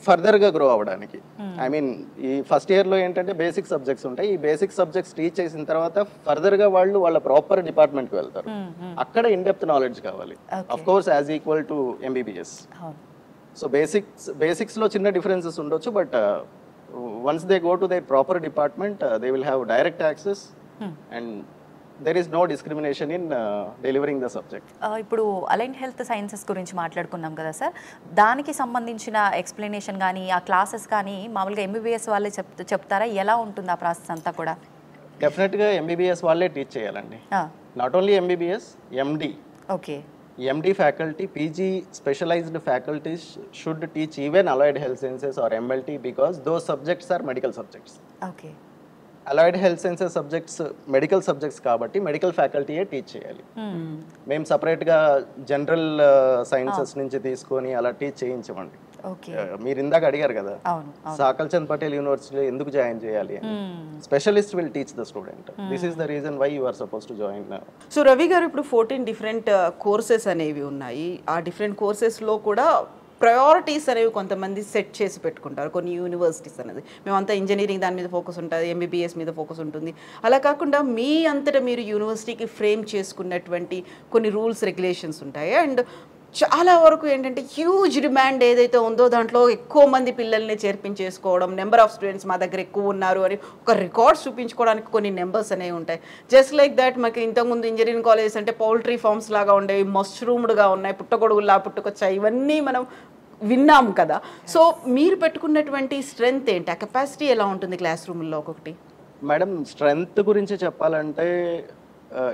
ఫర్దర్గా గ్రో అవ్వడానికి. ఐ మీన్ ఈ ఫస్ట్ ఇయర్లో ఏంటంటే బేసిక్ సబ్జెక్ట్స్ ఉంటాయి. ఈ బేసిక్ సబ్జెక్ట్స్ టీచ్ చేసిన తర్వాత ఫర్దర్గా వాళ్ళు వాళ్ళ ప్రాపర్ డిపార్ట్మెంట్కి వెళ్తారు. అక్కడ ఇన్ డెప్త్ నాలెడ్జ్ కావాలి, of course as equal to MBBS. So బేసిక్స్లో చిన్న డిఫరెన్సెస్ ఉండొచ్చు, but once they go to they proper department they will have direct access and there is no discrimination in delivering the subject. ఇప్పుడు allied health sciences గురించి మాట్లాడుకున్నాం కదా sir, దానికి సంబంధించిన explanation కానీ ఆ క్లాసెస్ కానీ మామూలుగా ఎంబీబీఎస్ వాళ్ళే చెప్తారా? ఎలా ఉంటుంది ఆ ప్రాసెస్ అంతా కూడా? డెఫినెట్గా ఎంబీబీఎస్ వాళ్ళే టీచ్ చేయాలండి. Not only MBBS, MD. Okay. MD faculty, PG specialized faculties should teach even allied health sciences or MLT because those subjects are medical subjects. Okay. Allied health sciences subjects medical subjects కాబట్టి medical ఫ్యాకల్టీయే teach చేయాలి. మేము సపరేట్గా general sciences నుంచి తీసుకొని అలా teach చేయించమండి. మీరు ఇందాక అడిగారు కదా సాకల్చంద్ పటేల్ యూనివర్సిటీలో ఎందుకు జాయిన్ చేయాలి అని. Specialist will teach the student. This is the reason why you are suppose to join. So Ravi గారు, ఇప్పుడు 14 డిఫరెంట్ కోర్సెస్ అనేవి ఉన్నాయి. ఆ డిఫరెంట్ కోర్సెస్లో కూడా ప్రయారిటీస్ అనేవి కొంతమంది సెట్ చేసి పెట్టుకుంటారు. కొన్ని యూనివర్సిటీస్ అనేది మేమంతా ఇంజనీరింగ్ దాని మీద ఫోకస్ ఉంటుంది, ఎంబీబీఎస్ మీద ఫోకస్ ఉంటుంది. అలా కాకుండా మీ అంతటా మీరు యూనివర్సిటీకి ఫ్రేమ్ చేసుకున్నటువంటి కొన్ని రూల్స్ రెగ్యులేషన్స్ ఉంటాయి. అండ్ చాలా వరకు ఏంటంటే హ్యూజ్ డిమాండ్ ఏదైతే ఉందో దాంట్లో ఎక్కువ మంది పిల్లల్ని చేర్పించేసుకోవడం, నెంబర్ ఆఫ్ స్టూడెంట్స్ మా దగ్గర ఎక్కువ ఉన్నారు అని ఒక రికార్డ్స్ చూపించుకోవడానికి కొన్ని నెంబర్స్ అనేవి ఉంటాయి. జస్ట్ లైక్ దట్ మాకు ఇంతకుముందు ఇంజనీరింగ్ కాలేజెస్ అంటే పౌల్ట్రీ ఫార్మ్స్ లాగా ఉండేవి, మష్రూమ్డ్గా ఉన్నాయి, పుట్టగొడుగులా పుట్టుకొచ్చాయి, ఇవన్నీ మనం విన్నాం కదా. సో మీరు పెట్టుకున్నటువంటి స్ట్రెంగ్త్ ఏంటి? ఆ కెపాసిటీ ఎలా ఉంటుంది క్లాస్ రూమ్లో? ఒక్కొక్కటి మేడం, స్ట్రెంగ్త్ గురించి చెప్పాలంటే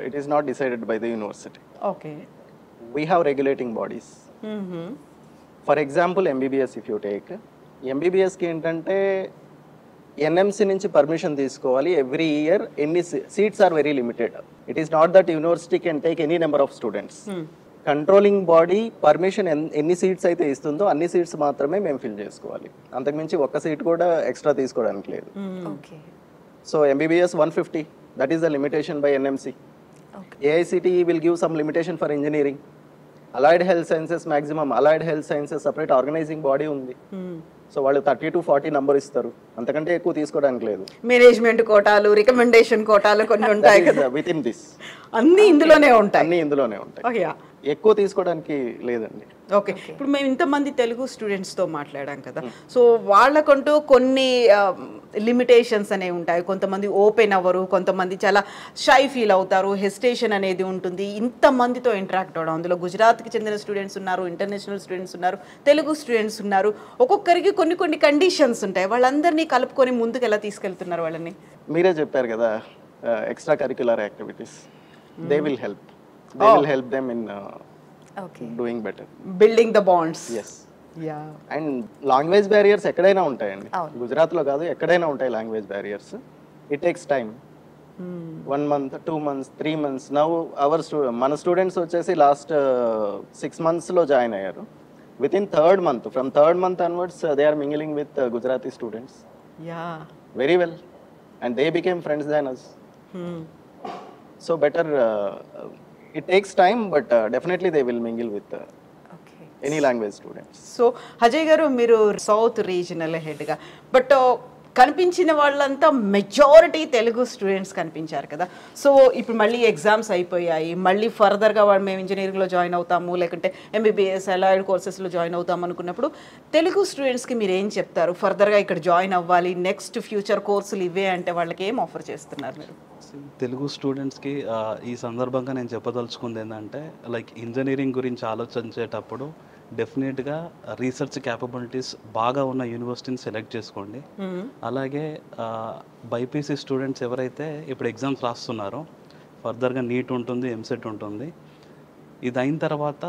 it is not decided by the university. Okay. We have regulating bodies. For example, MBBS if you take, MBBS కి ఏంటంటే NMC నుంచి పర్మిషన్ తీసుకోవాలి ఎవ్రీ ఇయర్. ఎన్ని seats are very limited. It is not that university can take any number of students. Controlling body permission ఎన్ని seats అయితే ఇస్తుందో అన్ని seats మాత్రమే మేము ఫిల్ చేసుకోవాలి. అంతకుమించి ఒక్క సీట్ కూడా ఎక్స్ట్రా తీసుకోవడానికి లేదు. So MBBS 150, that is the limitation by NMC. AICTE will give some limitation for engineering. Allied health sciences maximum, allied health sciences separate organizing body ఉంది. సో వాళ్ళు 30 to 40 నంబర్ ఇస్తారు, అంతకంటే ఎక్కువ తీసుకోవడానికి లేదు. మేనేజ్మెంట్ కోటాలు, రికమెండేషన్ కోటాలు కొన్ని ఉంటాయి కదా, విత్ ఇన్ దిస్ అన్ని ఇందులోనే ఉంటాయి. అన్ని ఇందులోనే ఉంటాయి, ఎక్కువ తీసుకోవడానికి లేదండి. ఓకే. ఇప్పుడు మేము ఇంతమంది తెలుగు స్టూడెంట్స్తో మాట్లాడాం కదా, సో వాళ్ళకంటూ కొన్ని లిమిటేషన్స్ అనేవి ఉంటాయి. కొంతమంది ఓపెన్ అవ్వరు, కొంతమంది చాలా షై ఫీల్ అవుతారు, హెసిటేషన్ అనేది ఉంటుంది ఇంతమందితో ఇంటరాక్ట్ అవ్వడం. అందులో గుజరాత్కి చెందిన స్టూడెంట్స్ ఉన్నారు, ఇంటర్నేషనల్ స్టూడెంట్స్ ఉన్నారు, తెలుగు స్టూడెంట్స్ ఉన్నారు. ఒక్కొక్కరికి కొన్ని కండిషన్స్ ఉంటాయి. వాళ్ళందరినీ కలుపుకొని ముందుకు ఎలా తీసుకెళ్తున్నారు వాళ్ళని? మీరే చెప్పారు కదా, extra curricular activities they will help. They will help them in doing better. Building the bonds. Yes. Yeah. And language barriers ఎక్కడైనా ఉంటాయండి. గుజరాత్లో కాదు, ఎక్కడైనా ఉంటాయి language barriers. It takes time. 1 month, 2 months, 3 months. Now మన స్టూడెంట్స్ వచ్చేసి last 6 monthsలో join అయ్యారు. Within 3rd month, from 3rd month onwards, they are mingling with Gujarati students. Yeah. Very well. And they became friends than us. So better. It takes time, but definitely they will mingle with any language students. So Ajay garu, మీరు south regional హెడ్గా, but కనిపించిన వాళ్ళంతా majority Telugu students కనిపించారు కదా. So ఇప్పుడు మళ్ళీ exams అయిపోయాయి, మళ్ళీ ఫర్దర్గా మేము ఇంజనీరింగ్లో జాయిన్ అవుతాము, లేకుంటే ఎంబీబీఎస్ అలైడ్ కోర్సెస్లో జాయిన్ అవుతాము అనుకున్నప్పుడు తెలుగు స్టూడెంట్స్కి మీరు ఏం చెప్తారు? ఫర్దర్గా ఇక్కడ జాయిన్ అవ్వాలి, నెక్స్ట్ ఫ్యూచర్ కోర్సులు ఇవే అంటే వాళ్ళకి ఏం ఆఫర్ చేస్తున్నారు మీరు? తెలుగు స్టూడెంట్స్కి ఈ సందర్భంగా నేను చెప్పదలుచుకుంది ఏంటంటే, లైక్ ఇంజనీరింగ్ గురించి ఆలోచించేటప్పుడు డెఫినెట్గా రీసెర్చ్ క్యాపబిలిటీస్ బాగా ఉన్న యూనివర్సిటీని సెలెక్ట్ చేసుకోండి. అలాగే బైపీసీ స్టూడెంట్స్ ఎవరైతే ఇప్పుడు ఎగ్జామ్స్ రాస్తున్నారో, ఫర్దర్గా నీట్ ఉంటుంది, ఎంసెట్ ఉంటుంది. ఇది అయిన తర్వాత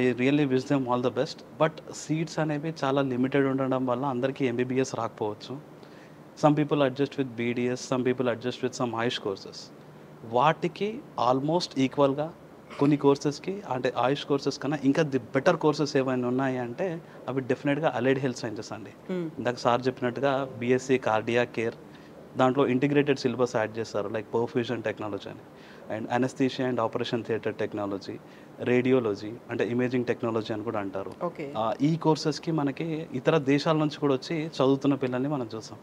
I really wish them all the best. But seats అనేవి చాలా లిమిటెడ్ ఉండడం వల్ల అందరికీ ఎంబీబీఎస్ రాకపోవచ్చు. Some people adjust with BDS, some people adjust with some Ayush courses. వాటికి ఆల్మోస్ట్ ఈక్వల్గా కొన్ని కోర్సెస్కి అంటే ఆయుష్ కోర్సెస్ కన్నా ఇంకా ది బెటర్ కోర్సెస్ ఏమైనా ఉన్నాయి అంటే అవి డెఫినెట్గా అలైడ్ హెల్త్ సైన్సెస్ అండి. ఇందాక సార్ చెప్పినట్టుగా బీఎస్సీ కార్డియా కేర్, దాంట్లో ఇంటిగ్రేటెడ్ సిలబస్ యాడ్ చేస్తారు లైక్ పర్ఫ్యూజన్ టెక్నాలజీ అని, and anesthesia and operation theatre technology, radiology అంటే ఇమేజింగ్ టెక్నాలజీ అని కూడా అంటారు. ఈ కోర్సెస్కి మనకి ఇతర దేశాల నుంచి కూడా వచ్చి చదువుతున్న పిల్లల్ని మనం చూసాం.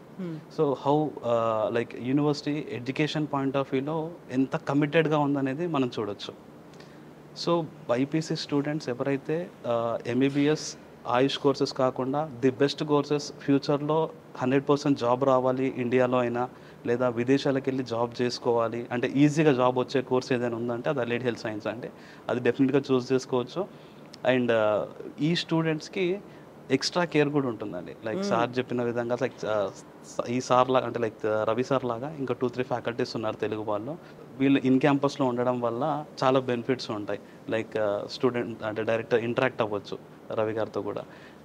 So how like university education point of వ్యూలో ఎంత కమిటెడ్గా ఉందనేది మనం చూడొచ్చు. సో బైపీసీ స్టూడెంట్స్ ఎవరైతే ఎంబీబీఎస్ ఆయుష్ కోర్సెస్ కాకుండా ది బెస్ట్ కోర్సెస్ ఫ్యూచర్లో 100% జాబ్ రావాలి ఇండియాలో అయినా, లేదా విదేశాలకు వెళ్ళి జాబ్ చేసుకోవాలి అంటే ఈజీగా జాబ్ వచ్చే కోర్స్ ఏదైనా ఉందంటే అది అలైడ్ హెల్త్ సైన్స్ అంటే అది డెఫినెట్గా చూస్ చేసుకోవచ్చు. అండ్ ఈ స్టూడెంట్స్కి ఎక్స్ట్రా కేర్ కూడా ఉంటుందండి. లైక్ సార్ చెప్పిన విధంగా లైక్ ఈ సార్ లాగా అంటే లైక్ రవి సార్ లాగా ఇంకా 2-3 ఫ్యాకల్టీస్ ఉన్నారు తెలుగు వాళ్ళు. వీళ్ళు ఇన్ క్యాంపస్లో ఉండడం వల్ల చాలా బెనిఫిట్స్ ఉంటాయి. లైక్ స్టూడెంట్ అంటే డైరెక్ట్ ఇంటరాక్ట్ అవ్వచ్చు రవి గారితో కూడా.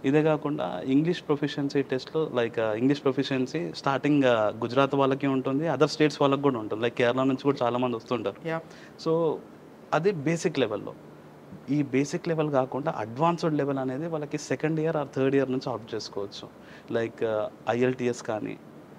ఇదే కాకుండా ఇంగ్లీష్ ప్రొఫిషియన్సీ టెస్ట్లో like English proficiency starting Gujarat వాళ్ళకి ఉంటుంది, అదర్ స్టేట్స్ వాళ్ళకి కూడా ఉంటుంది. లైక్ కేరళ నుంచి కూడా చాలామంది వస్తుంటారు. సో అది బేసిక్ లెవెల్లో. ఈ బేసిక్ లెవెల్ కాకుండా అడ్వాన్స్డ్ లెవెల్ అనేది వాళ్ళకి second year or third year నుంచి ఆప్ట్ చేసుకోవచ్చు. లైక్ ఐఎల్టీఎస్ కానీ,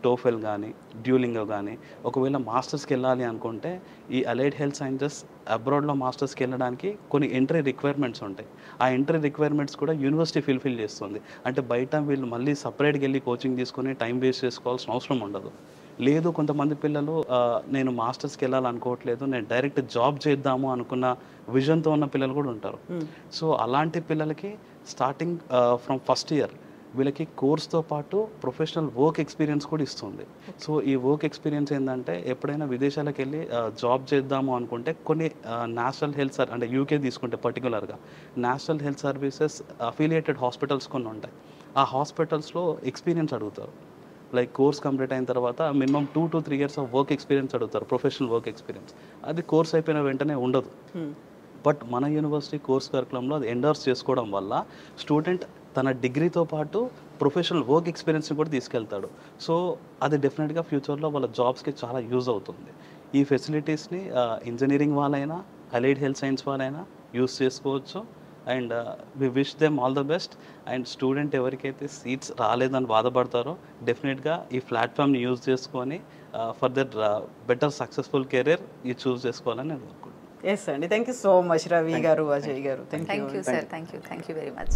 టోఫెల్ కానీ, డ్యూలింగో కానీ. ఒకవేళ మాస్టర్స్కి వెళ్ళాలి అనుకుంటే ఈ అలైడ్ హెల్త్ సైన్సెస్ అబ్రాడ్లో మాస్టర్స్కి వెళ్ళడానికి కొన్ని ఎంట్రీ రిక్వైర్మెంట్స్ ఉంటాయి. ఆ ఎంట్రీ రిక్వైర్మెంట్స్ కూడా యూనివర్సిటీ ఫుల్ఫిల్ చేస్తుంది. అంటే బయట వీళ్ళు మళ్ళీ సపరేట్గా వెళ్ళి కోచింగ్ తీసుకొని టైం వేస్ట్ చేసుకోవాల్సిన అవసరం ఉండదు. లేదు కొంతమంది పిల్లలు నేను మాస్టర్స్కి వెళ్ళాలనుకోవట్లేదు, నేను డైరెక్ట్ జాబ్ చేద్దాము అనుకున్న విజన్తో ఉన్న పిల్లలు కూడా ఉంటారు. సో అలాంటి పిల్లలకి స్టార్టింగ్ ఫ్రమ్ ఫస్ట్ ఇయర్ వీళ్ళకి కోర్స్తో పాటు ప్రొఫెషనల్ వర్క్ ఎక్స్పీరియన్స్ కూడా ఇస్తుంది. సో ఈ వర్క్ ఎక్స్పీరియన్స్ ఏంటంటే ఎప్పుడైనా విదేశాలకు వెళ్ళి జాబ్ చేద్దాము అనుకుంటే కొన్ని నేషనల్ హెల్త్ అంటే యూకే తీసుకుంటే పర్టికులర్గా national health services affiliated hospitals కొన్ని ఉంటాయి. ఆ హాస్పిటల్స్లో ఎక్స్పీరియన్స్ అడుగుతారు. లైక్ కోర్స్ కంప్లీట్ అయిన తర్వాత minimum 2 to 3 years of work experience అడుగుతారు, ప్రొఫెషనల్ వర్క్ ఎక్స్పీరియన్స్. అది కోర్స్ అయిపోయిన వెంటనే ఉండదు. బట్ మన యూనివర్సిటీ కోర్స్ కరికులంలో అది ఎండోర్స్ చేసుకోవడం వల్ల స్టూడెంట్ తన డిగ్రీతో పాటు ప్రొఫెషనల్ వర్క్ ఎక్స్పీరియన్స్ని కూడా తీసుకెళ్తాడు. సో అది డెఫినెట్గా ఫ్యూచర్లో వాళ్ళ జాబ్స్కి చాలా యూజ్ అవుతుంది. ఈ ఫెసిలిటీస్ని ఇంజనీరింగ్ వాళ్ళైనా అలైడ్ హెల్త్ సైన్స్ వాళ్ళైనా యూజ్ చేసుకోవచ్చు. And we wish them all the best. And student ఎవరికైతే సీట్స్ రాలేదని బాధపడతారో డెఫినెట్గా ఈ ప్లాట్ఫామ్ని యూజ్ చేసుకొని ఫర్దర్ బెటర్ సక్సెస్ఫుల్ కెరీర్ ఇది చూస్ చేసుకోవాలని నేను అనుకుంటున్నాను. ఎస్ అండి, thank you so much Ravi గారు, అజయ్ గారు. Thank you sir, thank you very much.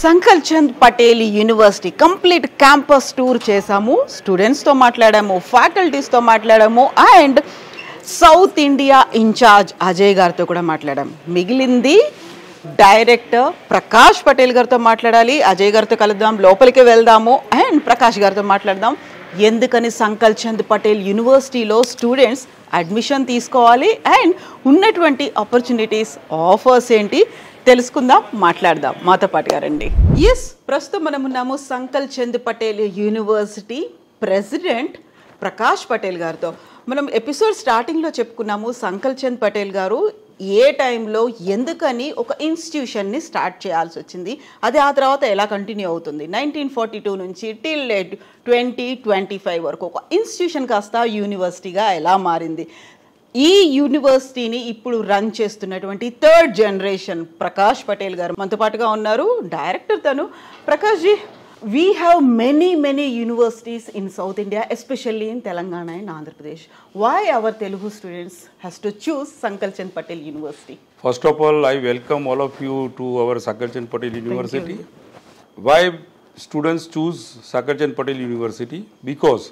Sankalchand Patel university complete campus tour చేసాము, స్టూడెంట్స్తో మాట్లాడాము, ఫ్యాకల్టీస్తో మాట్లాడాము, and south India incharge Ajay గారితో కూడా మాట్లాడాము. మిగిలింది డైరెక్టర్ ప్రకాష్ పటేల్ గారితో మాట్లాడాలి. అజయ్ గారితో కలుద్దాం, లోపలికి వెళ్దాము అండ్ ప్రకాష్ గారితో మాట్లాడదాం. ఎందుకని సంకల్ చంద్ పటేల్ యూనివర్సిటీలో స్టూడెంట్స్ అడ్మిషన్ తీసుకోవాలి అండ్ ఉన్నటువంటి ఆపర్చునిటీస్, ఆఫర్స్ ఏంటి తెలుసుకుందాం, మాట్లాడదాం. మాతో పాటుగా రండి. ఎస్, ప్రస్తుతం మనం ఉన్నాము Sankalchand Patel university president Prakash Patel గారితో. మనం ఎపిసోడ్ స్టార్టింగ్లో చెప్పుకున్నాము సంకల్ చంద్ పటేల్ గారు ఏ టైంలో ఎందుకని ఒక ఇన్స్టిట్యూషన్ని స్టార్ట్ చేయాల్సి వచ్చింది, అది ఆ తర్వాత ఎలా కంటిన్యూ అవుతుంది, 1942 నుంచి టిల్ 2025 వరకు ఒక ఇన్స్టిట్యూషన్ కాస్త యూనివర్సిటీగా ఎలా మారింది. ఈ యూనివర్సిటీని ఇప్పుడు రన్ చేస్తున్నటువంటి థర్డ్ జనరేషన్ ప్రకాష్ పటేల్ గారు మనతో పాటుగా ఉన్నారు. డైరెక్టర్ తను. Prakash ji, we have many universities in South India, especially in Telangana and Andhra Pradesh. Why our Telugu students has to choose Sankal Chand Patel University? First of all, I welcome all of you to our Sankal Chand Patel University. Why students choose Sankal Chand Patel University? Because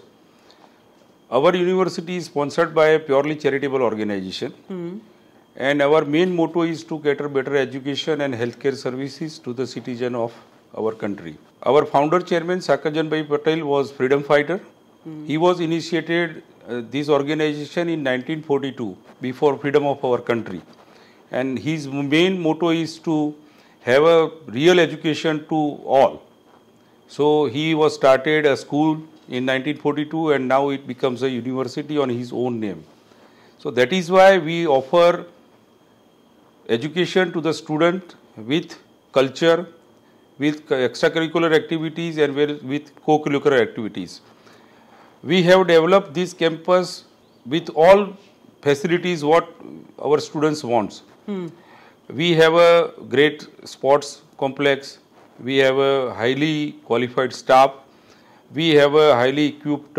our university is sponsored by a purely charitable organization. And our main motto is to cater better education and healthcare services to the citizen of our country. Our founder chairman Sankal Chand Patel was freedom fighter. He was initiated this organization in 1942 before freedom of our country, and his main motto is to have a real education to all. So he was started a school in 1942 and now it becomes a university on his own name. So that is why we offer education to the student with culture, with extracurricular activities and with co-curricular activities. We have developed this campus with all facilities what our students want. We have a great sports complex. We have a highly qualified staff. We have a highly equipped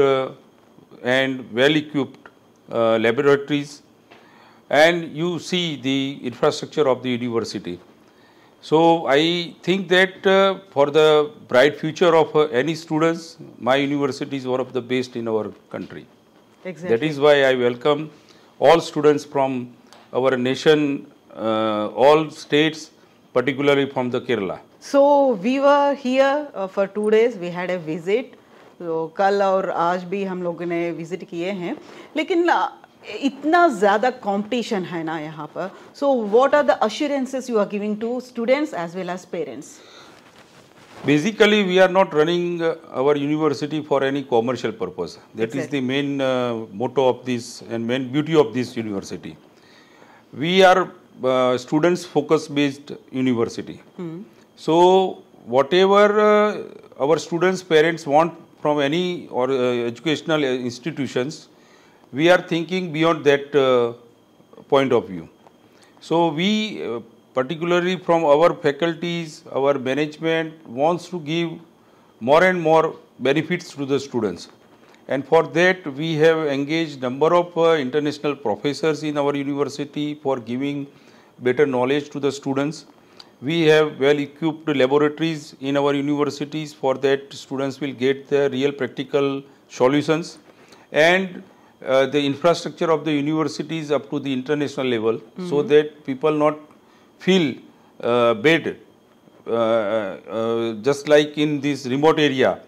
and well equipped laboratories, and you see the infrastructure of the university. So I think that for the bright future of any students, my university is one of the best in our country. Exactly. That is why I welcome all students from our nation, all states, particularly from the Kerala. So we were here for 2 days. We had a visit. तो कल और आज भी हम लोगों ने visit किए हैं, लेकिन इतना ज़्यादा कंपटीशन है ना यहाँ पर. So what are the assurances you are giving to students as well as parents? Basically, we are not running our university for any commercial purpose. That is the main motto of this and main beauty of this university. We are students focus based university. So whatever our students parents want from any or educational institutions, we are thinking beyond that point of view. So we particularly from our faculties, our management wants to give more and more benefits to the students, and for that we have engaged number of international professors in our university for giving better knowledge to the students. We have well equipped laboratories in our universities. For that students will get the real practical solutions, and the infrastructure of the university is up to the international level, so that people not feel bad just like in this remote area,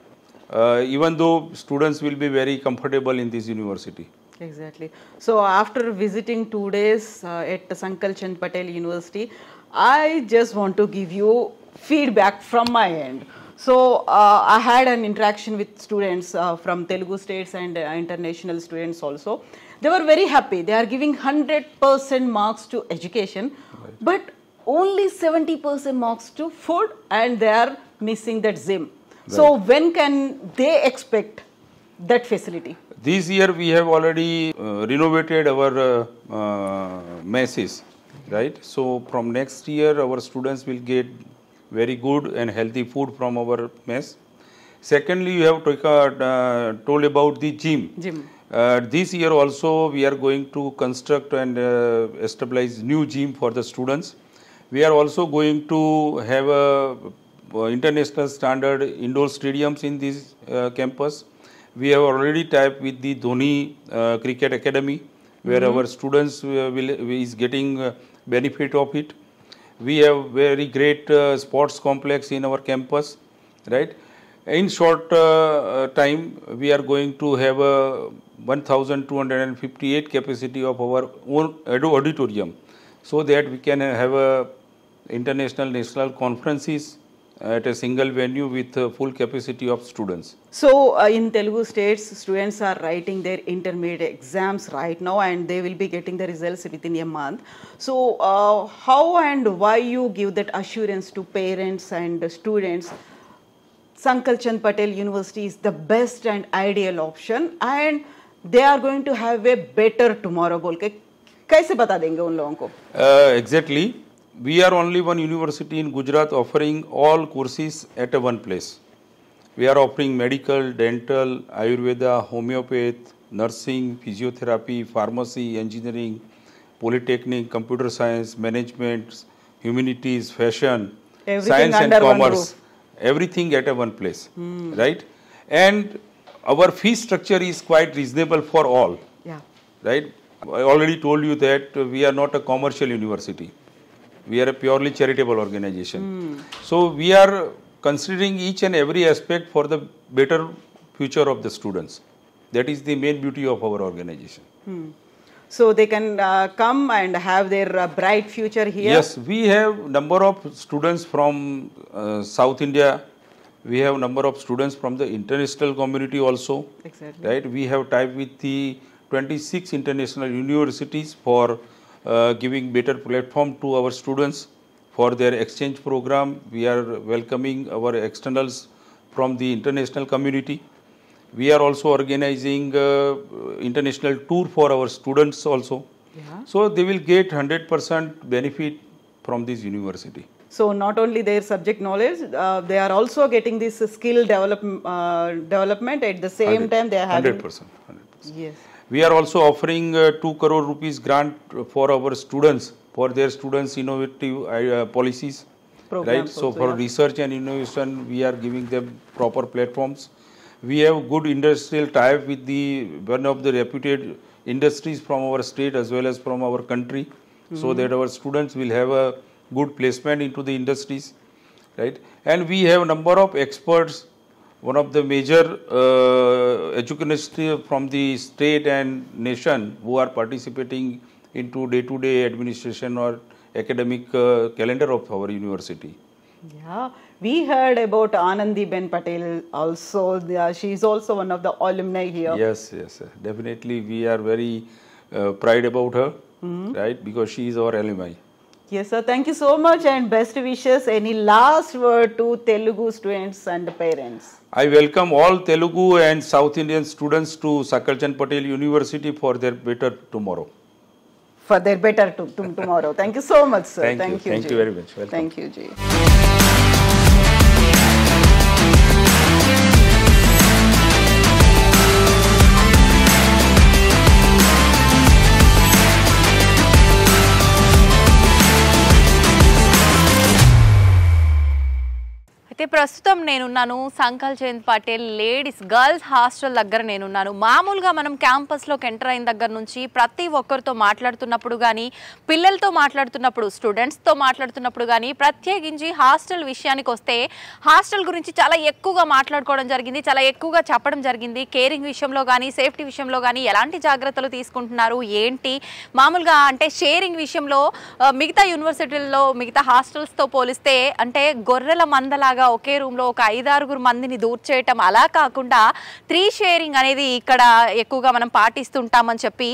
even though students will be very comfortable in this university. Exactly. So after visiting 2 days at Sankal Chand Patel University, I just want to give you feedback from my end. So I had an interaction with students from Telugu states and international students also. They were very happy. They are giving 100% marks to education, but only 70% marks to food, and they are missing that gym. So when can they expect that facility? This year we have already renovated our messes, right? So from next year our students will get very good and healthy food from our mess. Secondly, you have told about the gym. This year also we are going to construct and establish new gym for the students. We are also going to have a international standard indoor stadiums in this campus. We have already tied with the Dhoni Cricket Academy, where our students is getting benefit of it. We have very great sports complex in our campus, right? In short time, we are going to have a 1,258 capacity of our own auditorium, so that we can have a international national conferences at a single venue with full capacity of students. So in Telugu states, students are writing their intermediate exams right now, and they will be getting the results within a month. So how and why you give that assurance to parents and students? Sankal Chand Patel University is the best and ideal option, and they are going to have a better tomorrow. बोल के कैसे बता देंगे उन लोगों को? Exactly. We are only one university in Gujarat offering all courses at one place. We are offering medical, dental, Ayurveda, homeopathy, nursing, physiotherapy, pharmacy, engineering, polytechnic, computer science, management, humanities, fashion, Everything science and under one commerce. Everything at one place, right? And our fee structure is quite reasonable for all, right? I already told you that we are not a commercial university. We are a purely charitable organization. So we are considering each and every aspect for the better future of the students. That is the main beauty of our organization. So they can come and have their bright future here? Yes, we have number of students from South India. We have number of students from the international community also. Exactly. Right? We have tied with the 26 international universities for giving better platform to our students for their exchange program. We are welcoming our externals from the international community. We are also organizing international tour for our students also. So they will get 100% benefit from this university. So not only their subject knowledge, they are also getting this skill development at the same time they are having 100%. Yes. We are also offering 2 crore rupees grant for our students, for their students' innovative policies. Right. So for research and innovation, we are giving them proper platforms. We have good industrial tie-up with one of the reputed industries from our state as well as from our country, so that our students will have a good placement into the industries, right? And we have a number of experts, one of the major educationists from the state and nation who are participating into day-to-day administration or academic calendar of our university. Yeah, we heard about Anandi Ben Patel also. She is also one of the alumni here. Yes, definitely. We are very proud about her, right? Because she is our alumni. Yes, sir. Thank you so much and best wishes. Any last word to Telugu students and parents? I welcome all Telugu and South Indian students to Sakalchand Patel University for their better tomorrow. For their better tomorrow. Thank you so much, sir. Thank you. Thank you very much. Welcome. Thank you, Ji. అయితే ప్రస్తుతం నేనున్నాను Sankalchand Patel ladies girls hostel దగ్గర నేనున్నాను. మామూలుగా మనం క్యాంపస్లోకి enter అయిన దగ్గర నుంచి ప్రతి ఒక్కరితో మాట్లాడుతున్నప్పుడు కానీ, పిల్లలతో మాట్లాడుతున్నప్పుడు, స్టూడెంట్స్తో మాట్లాడుతున్నప్పుడు కానీ, ప్రత్యేకించి హాస్టల్ విషయానికి వస్తే హాస్టల్ గురించి చాలా ఎక్కువగా మాట్లాడుకోవడం జరిగింది, చాలా ఎక్కువగా చెప్పడం జరిగింది. కేరింగ్ విషయంలో కానీ, సేఫ్టీ విషయంలో కానీ ఎలాంటి జాగ్రత్తలు తీసుకుంటున్నారు ఏంటి, మామూలుగా అంటే షేరింగ్ విషయంలో మిగతా యూనివర్సిటీల్లో మిగతా హాస్టల్స్తో పోలిస్తే అంటే గొర్రెల మందలాగా ఒకే రూమ్లో ఒక 5-6 మందిని దూర్చేయటం అలా కాకుండా 3 షేరింగ్ అనేది ఇక్కడ ఎక్కువగా మనం పాటిస్తుంటామని చెప్పి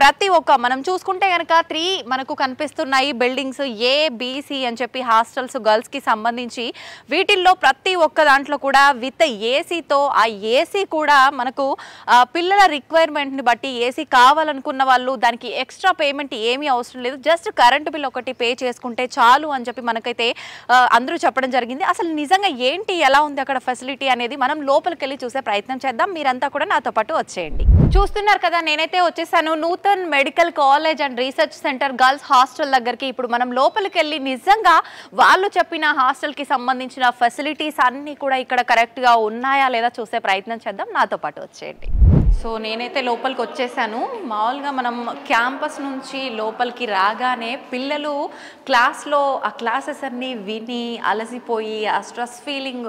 ప్రతి ఒక్క మనం చూసుకుంటే కనుక 3 మనకు కనిపిస్తున్నాయి బిల్డింగ్స్ ABC అని చెప్పి హాస్టల్స్ గర్ల్స్కి సంబంధించి. వీటిల్లో ప్రతి ఒక్క దాంట్లో కూడా విత్ ఏసీతో, ఆ ఏసీ కూడా మనకు పిల్లల రిక్వైర్మెంట్ని బట్టి ఏసీ కావాలనుకున్న వాళ్ళు దానికి ఎక్స్ట్రా పేమెంట్ ఏమీ అవసరం లేదు, జస్ట్ కరెంటు బిల్ ఒకటి పే చేసుకుంటే చాలు అని చెప్పి మనకైతే అందరూ చెప్పడం జరిగింది. అసలు నిజంగా ఏంటి, ఎలా ఉంది అక్కడ ఫెసిలిటీ అనేది మనం లోపలికి వెళ్ళి చూసే ప్రయత్నం చేద్దాం. మీరంతా కూడా నాతో పాటు వచ్చేయండి. చూస్తున్నారు కదా, నేనైతే వచ్చేసాను Nutan medical college and research centre girls hostel దగ్గరికి. ఇప్పుడు మనం లోపలికి వెళ్ళి నిజంగా వాళ్ళు చెప్పిన హాస్టల్కి సంబంధించిన ఫెసిలిటీస్ అన్నీ కూడా ఇక్కడ కరెక్ట్గా ఉన్నాయా లేదా చూసే ప్రయత్నం చేద్దాం. నాతో పాటు వచ్చేయండి. సో నేనైతే లోపలికి వచ్చేసాను. మామూలుగా మనం క్యాంపస్ నుంచి లోపలికి రాగానే పిల్లలు క్లాస్లో ఆ క్లాసెస్ అన్నీ విని అలసిపోయి ఆ స్ట్రెస్ ఫీలింగ్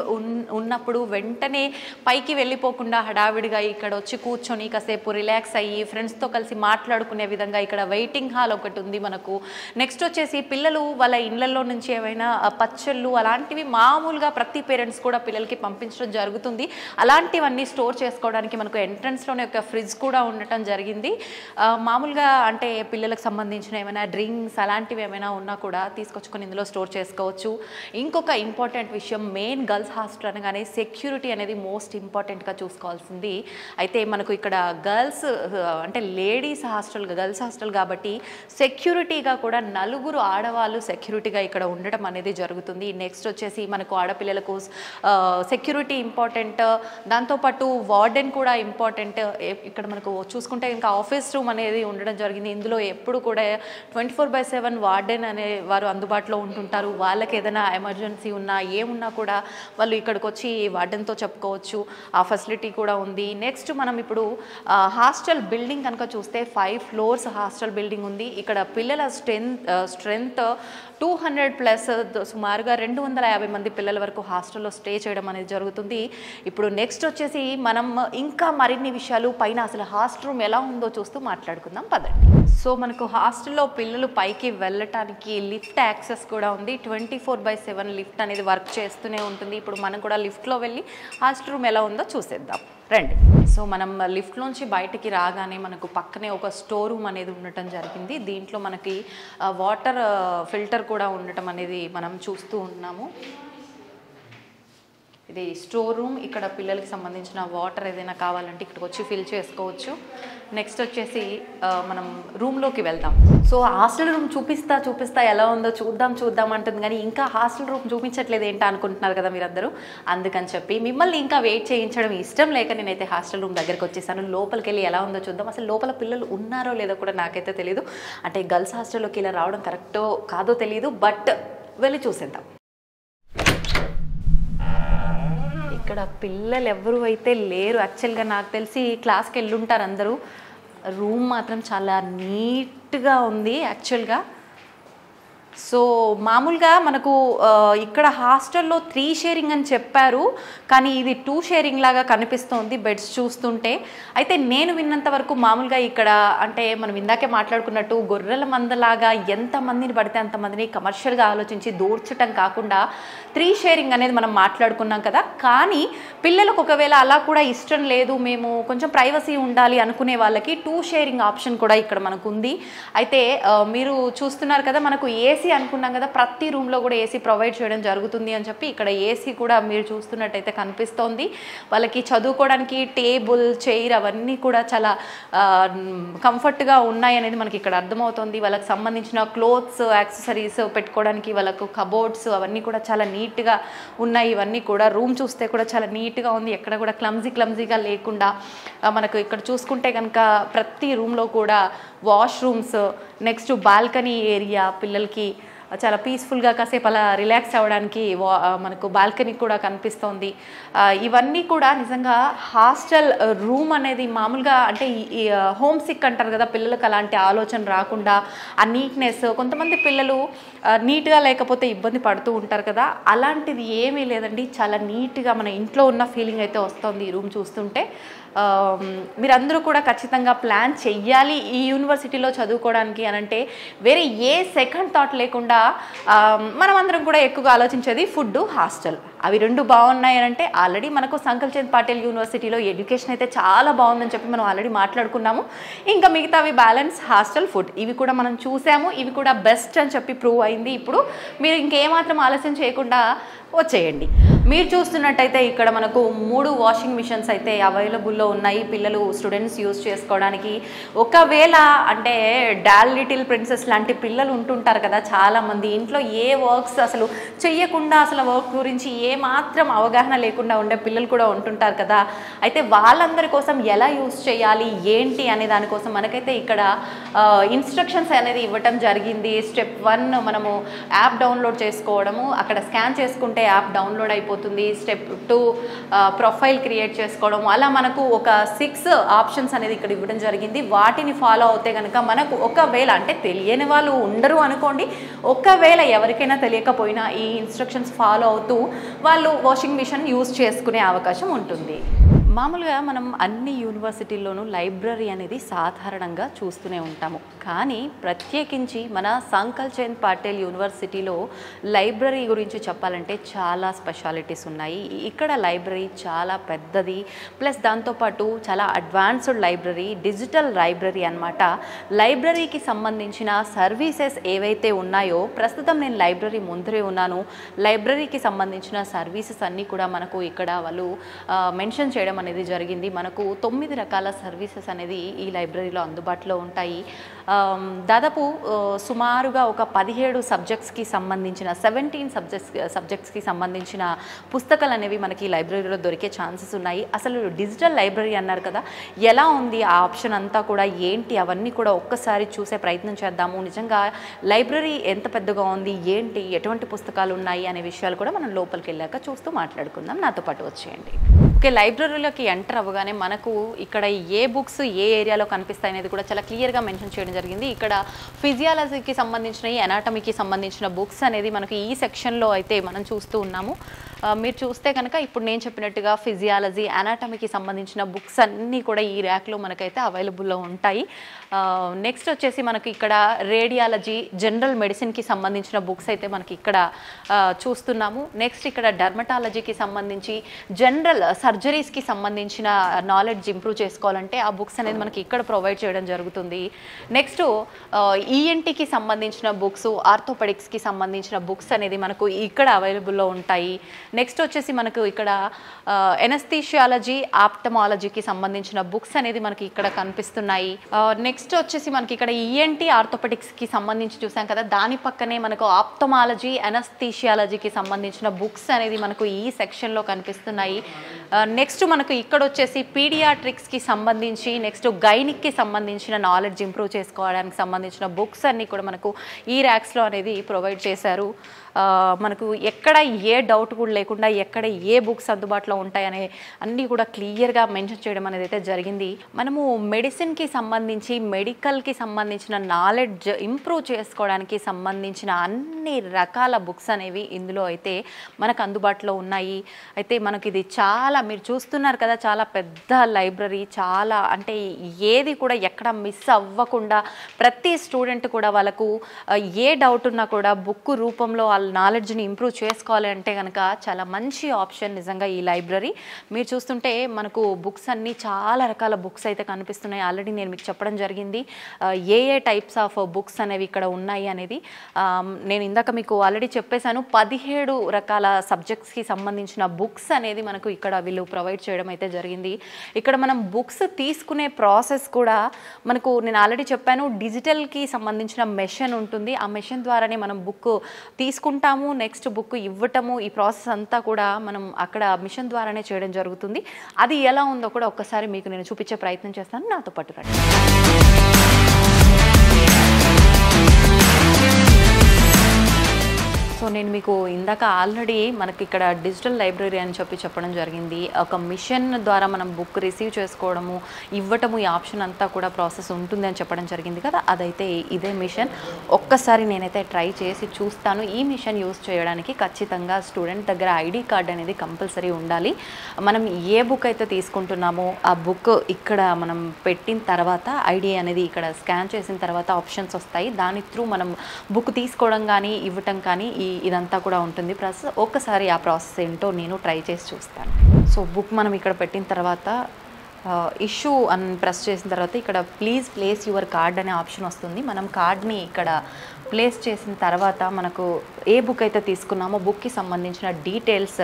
ఉన్నప్పుడు వెంటనే పైకి వెళ్ళిపోకుండా హడావిడిగా ఇక్కడ వచ్చి కూర్చొని కాసేపు రిలాక్స్ అయ్యి ఫ్రెండ్స్తో కలిసి మాట్లాడుకునే విధంగా ఇక్కడ వెయిటింగ్ హాల్ ఒకటి ఉంది మనకు. నెక్స్ట్ వచ్చేసి పిల్లలు వాళ్ళ ఇళ్లలో నుంచి ఏవైనా పచ్చళ్ళు అలాంటివి మామూలుగా ప్రతి పేరెంట్స్ కూడా పిల్లలకి పంపించడం జరుగుతుంది. అలాంటివన్నీ స్టోర్ చేసుకోవడానికి మనకు ఎంట్రన్స్లోనే ఒక ఫ్రిడ్జ్ కూడా ఉండటం జరిగింది. మామూలుగా అంటే పిల్లలకు సంబంధించిన ఏమైనా డ్రింక్స్ అలాంటివి ఏమైనా ఉన్నా కూడా తీసుకొచ్చుకొని ఇందులో స్టోర్ చేసుకోవచ్చు. ఇంకొక ఇంపార్టెంట్ విషయం, మెయిన్ గర్ల్స్ హాస్టల్ అనగానే సెక్యూరిటీ అనేది మోస్ట్ ఇంపార్టెంట్గా చూసుకోవాల్సింది. అయితే మనకు ఇక్కడ గర్ల్స్ అంటే లేడీస్ హాస్టల్, గర్ల్స్ హాస్టల్ కాబట్టి సెక్యూరిటీగా కూడా 4 ఆడవాళ్ళు సెక్యూరిటీగా ఇక్కడ ఉండటం అనేది జరుగుతుంది. నెక్స్ట్ వచ్చేసి మనకు ఆడపిల్లలకు సెక్యూరిటీ ఇంపార్టెంట్, దాంతోపాటు వార్డెన్ కూడా ఇంపార్టెంట్. ఇక్కడ మనకు చూసుకుంటే ఇంకా ఆఫీస్ రూమ్ అనేది ఉండడం జరిగింది. ఇందులో ఎప్పుడు కూడా 24/7 వార్డెన్ అనే వారు అందుబాటులో ఉంటుంటారు. వాళ్ళకి ఏదైనా ఎమర్జెన్సీ ఉన్నా ఏమున్నా కూడా వాళ్ళు ఇక్కడికి వచ్చి వార్డెన్తో చెప్పుకోవచ్చు. ఆ ఫెసిలిటీ కూడా ఉంది. నెక్స్ట్ మనం ఇప్పుడు హాస్టల్ బిల్డింగ్ కనుక చూస్తే 5 ఫ్లోర్స్ హాస్టల్ బిల్డింగ్ ఉంది. ఇక్కడ పిల్లల స్ట్రెంత్ 200+, సుమారుగా 250 మంది పిల్లల వరకు హాస్టల్లో స్టే చేయడం అనేది జరుగుతుంది. ఇప్పుడు నెక్స్ట్ వచ్చేసి మనం ఇంకా మరిన్ని విషయాలు పైన అసలు హాస్టల్ రూమ్ ఎలా ఉందో చూస్తూ మాట్లాడుకుందాం పదండి. సో మనకు హాస్టల్లో పిల్లలు పైకి వెళ్ళటానికి లిఫ్ట్ యాక్సెస్ కూడా ఉంది. 24/7 లిఫ్ట్ అనేది వర్క్ చేస్తూనే ఉంటుంది. ఇప్పుడు మనం కూడా లిఫ్ట్లో వెళ్ళి హాస్టల్ రూమ్ ఎలా ఉందో చూసేద్దాం రండి. సో మనం లిఫ్ట్లోంచి బయటికి రాగానే మనకు పక్కనే ఒక స్టోర్ రూమ్ అనేది ఉండటం జరిగింది. దీంట్లో మనకి వాటర్ ఫిల్టర్ కూడా ఉండటం అనేది మనం చూస్తూ ఉన్నాము. ఇది స్టోర్ రూమ్. ఇక్కడ పిల్లలకి సంబంధించిన వాటర్ ఏదైనా కావాలంటే ఇక్కడికి వచ్చి ఫిల్ చేసుకోవచ్చు. నెక్స్ట్ వచ్చేసి మనం రూమ్లోకి వెళ్దాం. సో హాస్టల్ రూమ్ చూపిస్తా ఎలా ఉందో చూద్దాం అంటుంది, కానీ ఇంకా హాస్టల్ రూమ్ చూపించట్లేదు ఏంటా అనుకుంటున్నారు కదా మీరందరూ. అందుకని చెప్పి మిమ్మల్ని ఇంకా వెయిట్ చేయించడం ఇష్టం లేక నేనైతే హాస్టల్ రూమ్ దగ్గరికి వచ్చేసాను. లోపలికి వెళ్ళి ఎలా ఉందో చూద్దాం. అసలు లోపల పిల్లలు ఉన్నారో లేదో కూడా నాకైతే తెలియదు. అంటే గర్ల్స్ హాస్టల్లోకి ఇలా రావడం కరెక్టో కాదో తెలియదు, బట్ వెళ్ళి చూసేద్దాం. ఇక్కడ పిల్లలు ఎవరు అయితే లేరు. యాక్చువల్గా నాకు తెలిసి క్లాస్కి వెళ్ళుంటారు అందరూ. రూమ్ మాత్రం చాలా నీట్గా ఉంది యాక్చువల్గా. సో మామూలుగా మనకు ఇక్కడ హాస్టల్లో 3 షేరింగ్ అని చెప్పారు, కానీ ఇది 2 షేరింగ్ లాగా కనిపిస్తోంది బెడ్స్ చూస్తుంటే. అయితే నేను విన్నంత వరకు మామూలుగా ఇక్కడ అంటే మనం ఇందాకే మాట్లాడుకున్నట్టు గొర్రెల మందలాగా ఎంతమందిని పడితే అంతమందిని కమర్షియల్గా ఆలోచించి దూర్చటం కాకుండా 3 షేరింగ్ అనేది మనం మాట్లాడుకున్నాం కదా. కానీ పిల్లలకు ఒకవేళ అలా కూడా ఇష్టం లేదు, మేము కొంచెం ప్రైవసీ ఉండాలి అనుకునే వాళ్ళకి 2 షేరింగ్ ఆప్షన్ కూడా ఇక్కడ మనకు ఉంది. అయితే మీరు చూస్తున్నారు కదా, మనకు ఏసీ అనుకున్నాం కదా, ప్రతి రూమ్లో కూడా ఏసీ ప్రొవైడ్ చేయడం జరుగుతుంది అని చెప్పి ఇక్కడ ఏసీ కూడా మీరు చూస్తున్నట్టయితే కనిపిస్తోంది. వాళ్ళకి చదువుకోవడానికి టేబుల్, చైర్ అవన్నీ కూడా చాలా కంఫర్ట్గా ఉన్నాయి అనేది మనకి ఇక్కడ అర్థమవుతుంది. వాళ్ళకి సంబంధించిన క్లోత్స్, యాక్సెసరీస్ పెట్టుకోవడానికి వాళ్ళకు కబోర్డ్స్ అవన్నీ కూడా చాలా నీట్గా ఉన్నాయి. ఇవన్నీ కూడా రూమ్ చూస్తే కూడా చాలా నీట్గా ఉంది. ఎక్కడ కూడా క్లమ్జీగా లేకుండా మనకు ఇక్కడ చూసుకుంటే కనుక ప్రతి రూమ్లో కూడా వాష్రూమ్స్, నెక్స్ట్ బాల్కనీ ఏరియా, పిల్లలకి చాలా పీస్ఫుల్గా కాసేపు అలా రిలాక్స్ అవ్వడానికి మనకు బాల్కనీ కూడా కనిపిస్తోంది. ఇవన్నీ కూడా నిజంగా హాస్టల్ రూమ్ అనేది మామూలుగా అంటే ఈ హోమ్ సిక్ అంటారు కదా, పిల్లలకు అలాంటి ఆలోచన రాకుండా ఆ నీట్నెస్, కొంతమంది పిల్లలు నీట్గా లేకపోతే ఇబ్బంది పడుతూ ఉంటారు కదా, అలాంటిది ఏమీ లేదండి. చాలా నీట్గా మన ఇంట్లో ఉన్న ఫీలింగ్ అయితే వస్తుంది ఈ రూమ్ చూస్తుంటే. మీరందరూ కూడా ఖచ్చితంగా ప్లాన్ చెయ్యాలి ఈ యూనివర్సిటీలో చదువుకోవడానికి అనంటే వేరే ఏ సెకండ్ థాట్ లేకుండా మనం అందరం కూడా ఎక్కువగా ఆలోచించేది ఫుడ్, హాస్టల్. అవి 2 బాగున్నాయి అంటే ఆల్రెడీ మనకు సంకల్ చంద్ పాటిల్ యూనివర్సిటీలో ఎడ్యుకేషన్ అయితే చాలా బాగుందని చెప్పి మనం ఆల్రెడీ మాట్లాడుకున్నాము. ఇంకా మిగతావి బ్యాలెన్స్, హాస్టల్, ఫుడ్ ఇవి కూడా మనం చూసాము. ఇవి కూడా బెస్ట్ అని చెప్పి ప్రూవ్ అయింది. ఇప్పుడు మీరు ఇంకేమాత్రం ఆలస్యం చేయకుండా వచ్చేయండి. మీరు చూస్తున్నట్టయితే ఇక్కడ మనకు 3 వాషింగ్ మిషన్స్ అయితే అవైలబుల్లో ఉన్నాయి పిల్లలు, స్టూడెంట్స్ యూజ్ చేసుకోవడానికి. ఒకవేళ అంటే డాల్ లిటిల్ ప్రిన్సెస్ లాంటి పిల్లలు ఉంటుంటారు కదా చాలామంది, ఇంట్లో ఏ వర్క్స్ అసలు చెయ్యకుండా అసలు వర్క్ గురించి ఏమాత్రం అవగాహన లేకుండా ఉండే పిల్లలు కూడా ఉంటుంటారు కదా. అయితే వాళ్ళందరి కోసం ఎలా యూజ్ చేయాలి ఏంటి అనే దానికోసం మనకైతే ఇక్కడ ఇన్స్ట్రక్షన్స్ అనేది ఇవ్వటం జరిగింది. స్టెప్ 1 మనము యాప్ డౌన్లోడ్ చేసుకోవడము, అక్కడ స్కాన్ చేసుకుంటే యాప్ డౌన్లోడ్ అయిపోతుంది. స్టెప్ 2 ప్రొఫైల్ క్రియేట్ చేసుకోవడం. అలా మనకు ఒక 6 ఆప్షన్స్ అనేది ఇక్కడ ఇవ్వడం జరిగింది. వాటిని ఫాలో అవుతే కనుక మనకు ఒకవేళ అంటే తెలియని వాళ్ళు ఉండరు అనుకోండి, ఒకవేళ ఎవరికైనా తెలియకపోయినా ఈ ఇన్స్ట్రక్షన్స్ ఫాలో అవుతూ వాళ్ళు వాషింగ్ మిషన్ యూజ్ చేసుకునే అవకాశం ఉంటుంది. మామూలుగా మనం అన్ని యూనివర్సిటీల్లోనూ లైబ్రరీ అనేది సాధారణంగా చూస్తూనే ఉంటాము. కానీ ప్రత్యేకించి మన సంకల్ చంద్ పాటిల్ యూనివర్సిటీలో లైబ్రరీ గురించి చెప్పాలంటే చాలా స్పెషాలిటీస్ ఉన్నాయి. ఇక్కడ లైబ్రరీ చాలా పెద్దది, ప్లస్ దాంతోపాటు చాలా అడ్వాన్స్డ్ లైబ్రరీ, డిజిటల్ లైబ్రరీ అన్నమాట. లైబ్రరీకి సంబంధించిన సర్వీసెస్ ఏవైతే ఉన్నాయో, ప్రస్తుతం నేను లైబ్రరీ ముందరే ఉన్నాను, లైబ్రరీకి సంబంధించిన సర్వీసెస్ అన్నీ కూడా మనకు ఇక్కడ వాళ్ళు మెన్షన్ చేయడం అనేది జరిగింది. మనకు 9 రకాల సర్వీసెస్ అనేది ఈ లైబ్రరీలో అందుబాటులో ఉంటాయి. దాదాపు సుమారుగా ఒక 17 సబ్జెక్ట్స్కి సంబంధించిన 17 సబ్జెక్ట్స్కి సంబంధించిన పుస్తకాలు అనేవి మనకి లైబ్రరీలో దొరికే ఛాన్సెస్ ఉన్నాయి. అసలు డిజిటల్ లైబ్రరీ అన్నారు కదా, ఎలా ఉంది ఆ ఆప్షన్ అంతా కూడా ఏంటి అవన్నీ కూడా ఒక్కసారి చూసే ప్రయత్నం చేద్దాము. నిజంగా లైబ్రరీ ఎంత పెద్దగా ఉంది, ఏంటి, ఎటువంటి పుస్తకాలు ఉన్నాయి అనే విషయాలు కూడా మనం లోపలికి వెళ్ళాక చూస్తూ మాట్లాడుకుందాం. నాతో పాటు వచ్చేయండి. ఓకే, లైబ్రరీలోకి ఎంటర్ అవ్వగానే మనకు ఇక్కడ ఏ బుక్స్ ఏ ఏరియాలో కనిపిస్తాయి అనేది కూడా చాలా క్లియర్గా మెన్షన్ చేయడం జరిగింది. ఇక్కడ ఫిజియాలజీకి సంబంధించిన, ఎనాటమీకి సంబంధించిన బుక్స్ అనేది మనకి ఈ సెక్షన్లో అయితే మనం చూస్తూ ఉన్నాము. మీరు చూస్తే కనుక ఇప్పుడు నేను చెప్పినట్టుగా ఫిజియాలజీ, ఎనాటమీకి సంబంధించిన బుక్స్ అన్నీ కూడా ఈ ర్యాక్లో మనకైతే అవైలబుల్లో ఉంటాయి. నెక్స్ట్ వచ్చేసి మనకి ఇక్కడ రేడియాలజీ, జనరల్ మెడిసిన్కి సంబంధించిన బుక్స్ అయితే మనకి ఇక్కడ చూస్తున్నాము. నెక్స్ట్ ఇక్కడ డర్మటాలజీకి సంబంధించి, జనరల్ సర్జరీస్కి సంబంధించిన నాలెడ్జ్ ఇంప్రూవ్ చేసుకోవాలంటే ఆ బుక్స్ అనేది మనకి ఇక్కడ ప్రొవైడ్ చేయడం జరుగుతుంది. నెక్స్ట్ ఈఎన్టీకి సంబంధించిన బుక్స్, ఆర్థోపెడిక్స్కి సంబంధించిన బుక్స్ అనేది మనకు ఇక్కడ అవైలబుల్లో ఉంటాయి. నెక్స్ట్ వచ్చేసి మనకు ఇక్కడ ఎనస్థీషియాలజీ ఆప్టమాలజీకి సంబంధించిన బుక్స్ అనేది మనకి ఇక్కడ కనిపిస్తున్నాయి. నెక్స్ట్ వచ్చేసి మనకి ఇక్కడ ఈఎన్టీ ఆర్థోపెటిక్స్కి సంబంధించి చూసాం కదా, దాని పక్కనే మనకు ఆప్టమాలజీ ఎనస్థీషియాలజీకి సంబంధించిన బుక్స్ అనేది మనకు ఈ సెక్షన్లో కనిపిస్తున్నాయి. నెక్స్ట్ మనకు ఇక్కడ వచ్చేసి పీడియాట్రిక్స్కి సంబంధించి, నెక్స్ట్ గైనిక్కి సంబంధించిన నాలెడ్జ్ ఇంప్రూవ్ చేసుకోవడానికి సంబంధించిన బుక్స్ అన్నీ కూడా మనకు ఈ ర్యాక్స్లో అనేది ప్రొవైడ్ చేశారు. మనకు ఎక్కడ ఏ డౌట్ కూడా లేకుండా ఎక్కడ ఏ బుక్స్ అందుబాటులో ఉంటాయనే అన్నీ కూడా క్లియర్గా మెన్షన్ చేయడం అనేది అయితే జరిగింది. మనము మెడిసిన్కి సంబంధించి, మెడికల్కి సంబంధించిన నాలెడ్జ్ ఇంప్రూవ్ చేసుకోవడానికి సంబంధించిన అన్ని రకాల బుక్స్ అనేవి ఇందులో అయితే మనకు అందుబాటులో ఉన్నాయి. అయితే మనకి ఇది చాలా, మీరు చూస్తున్నారు కదా, చాలా పెద్ద లైబ్రరీ. చాలా అంటే ఏది కూడా ఎక్కడ మిస్ అవ్వకుండా ప్రతి స్టూడెంట్ కూడా వాళ్ళకు ఏ డౌట్ ఉన్నా కూడా బుక్ రూపంలో వాళ్ళ నాలెడ్జ్ని ఇంప్రూవ్ చేసుకోవాలి అంటే కనుక చాలా మంచి ఆప్షన్ నిజంగా ఈ లైబ్రరీ. మీరు చూస్తుంటే మనకు బుక్స్ అన్నీ చాలా రకాల బుక్స్ అయితే కనిపిస్తున్నాయి. ఆల్రెడీ నేను మీకు చెప్పడం జరిగింది ఏ టైప్స్ ఆఫ్ బుక్స్ అనేవి ఇక్కడ ఉన్నాయి అనేది. నేను ఇందాక మీకు ఆల్రెడీ చెప్పేశాను, 17 రకాల సబ్జెక్ట్స్కి సంబంధించిన బుక్స్ అనేది మనకు ఇక్కడ వీళ్ళు ప్రొవైడ్ చేయడం అయితే జరిగింది. ఇక్కడ మనం బుక్స్ తీసుకునే ప్రాసెస్ కూడా మనకు, నేను ఆల్రెడీ చెప్పాను, డిజిటల్కి సంబంధించిన మెషిన్ ఉంటుంది. ఆ మెషిన్ ద్వారానే మనం బుక్ తీసుకుంటాము, నెక్స్ట్ బుక్ ఇవ్వటము, ఈ ప్రాసెస్ అంతా కూడా మనం అక్కడ మిషన్ ద్వారానే చేయడం జరుగుతుంది. అది ఎలా ఉందో కూడా ఒక్కసారి మీకు నేను చూపించే ప్రయత్నం చేస్తాను, నాతో పాటు రండి. సో నేను మీకు ఇందాక ఆల్రెడీ మనకి ఇక్కడ డిజిటల్ లైబ్రరీ అని చెప్పడం జరిగింది. ఒక మిషన్ ద్వారా మనం బుక్ రిసీవ్ చేసుకోవడము, ఇవ్వటము, ఈ ఆప్షన్ అంతా కూడా ప్రాసెస్ ఉంటుంది అని చెప్పడం జరిగింది కదా, అదైతే ఇదే మిషన్. ఒక్కసారి నేనైతే ట్రై చేసి చూస్తాను. ఈ మిషన్ యూజ్ చేయడానికి ఖచ్చితంగా స్టూడెంట్ దగ్గర ఐడి కార్డ్ అనేది కంపల్సరీ ఉండాలి. మనం ఏ బుక్ అయితే తీసుకుంటున్నామో ఆ బుక్ ఇక్కడ మనం పెట్టిన తర్వాత ఐడి అనేది ఇక్కడ స్కాన్ చేసిన తర్వాత ఆప్షన్స్ వస్తాయి. దాని త్రూ మనం బుక్ తీసుకోవడం కానీ ఇవ్వటం కానీ ఇదంతా కూడా ఉంటుంది ప్రాసెస్. ఒక్కసారి ఆ ప్రాసెస్ ఏంటో నేను ట్రై చేసి చూస్తాను. సో బుక్ మనం ఇక్కడ పెట్టిన తర్వాత ఇష్యూ అని ప్రెస్ చేసిన తర్వాత ఇక్కడ ప్లీజ్ ప్లేస్ యువర్ కార్డ్ అనే ఆప్షన్ వస్తుంది. మనం కార్డ్ని ఇక్కడ ప్లేస్ చేసిన తర్వాత మనకు ఏ బుక్ అయితే తీసుకున్నామో బుక్కి సంబంధించిన details,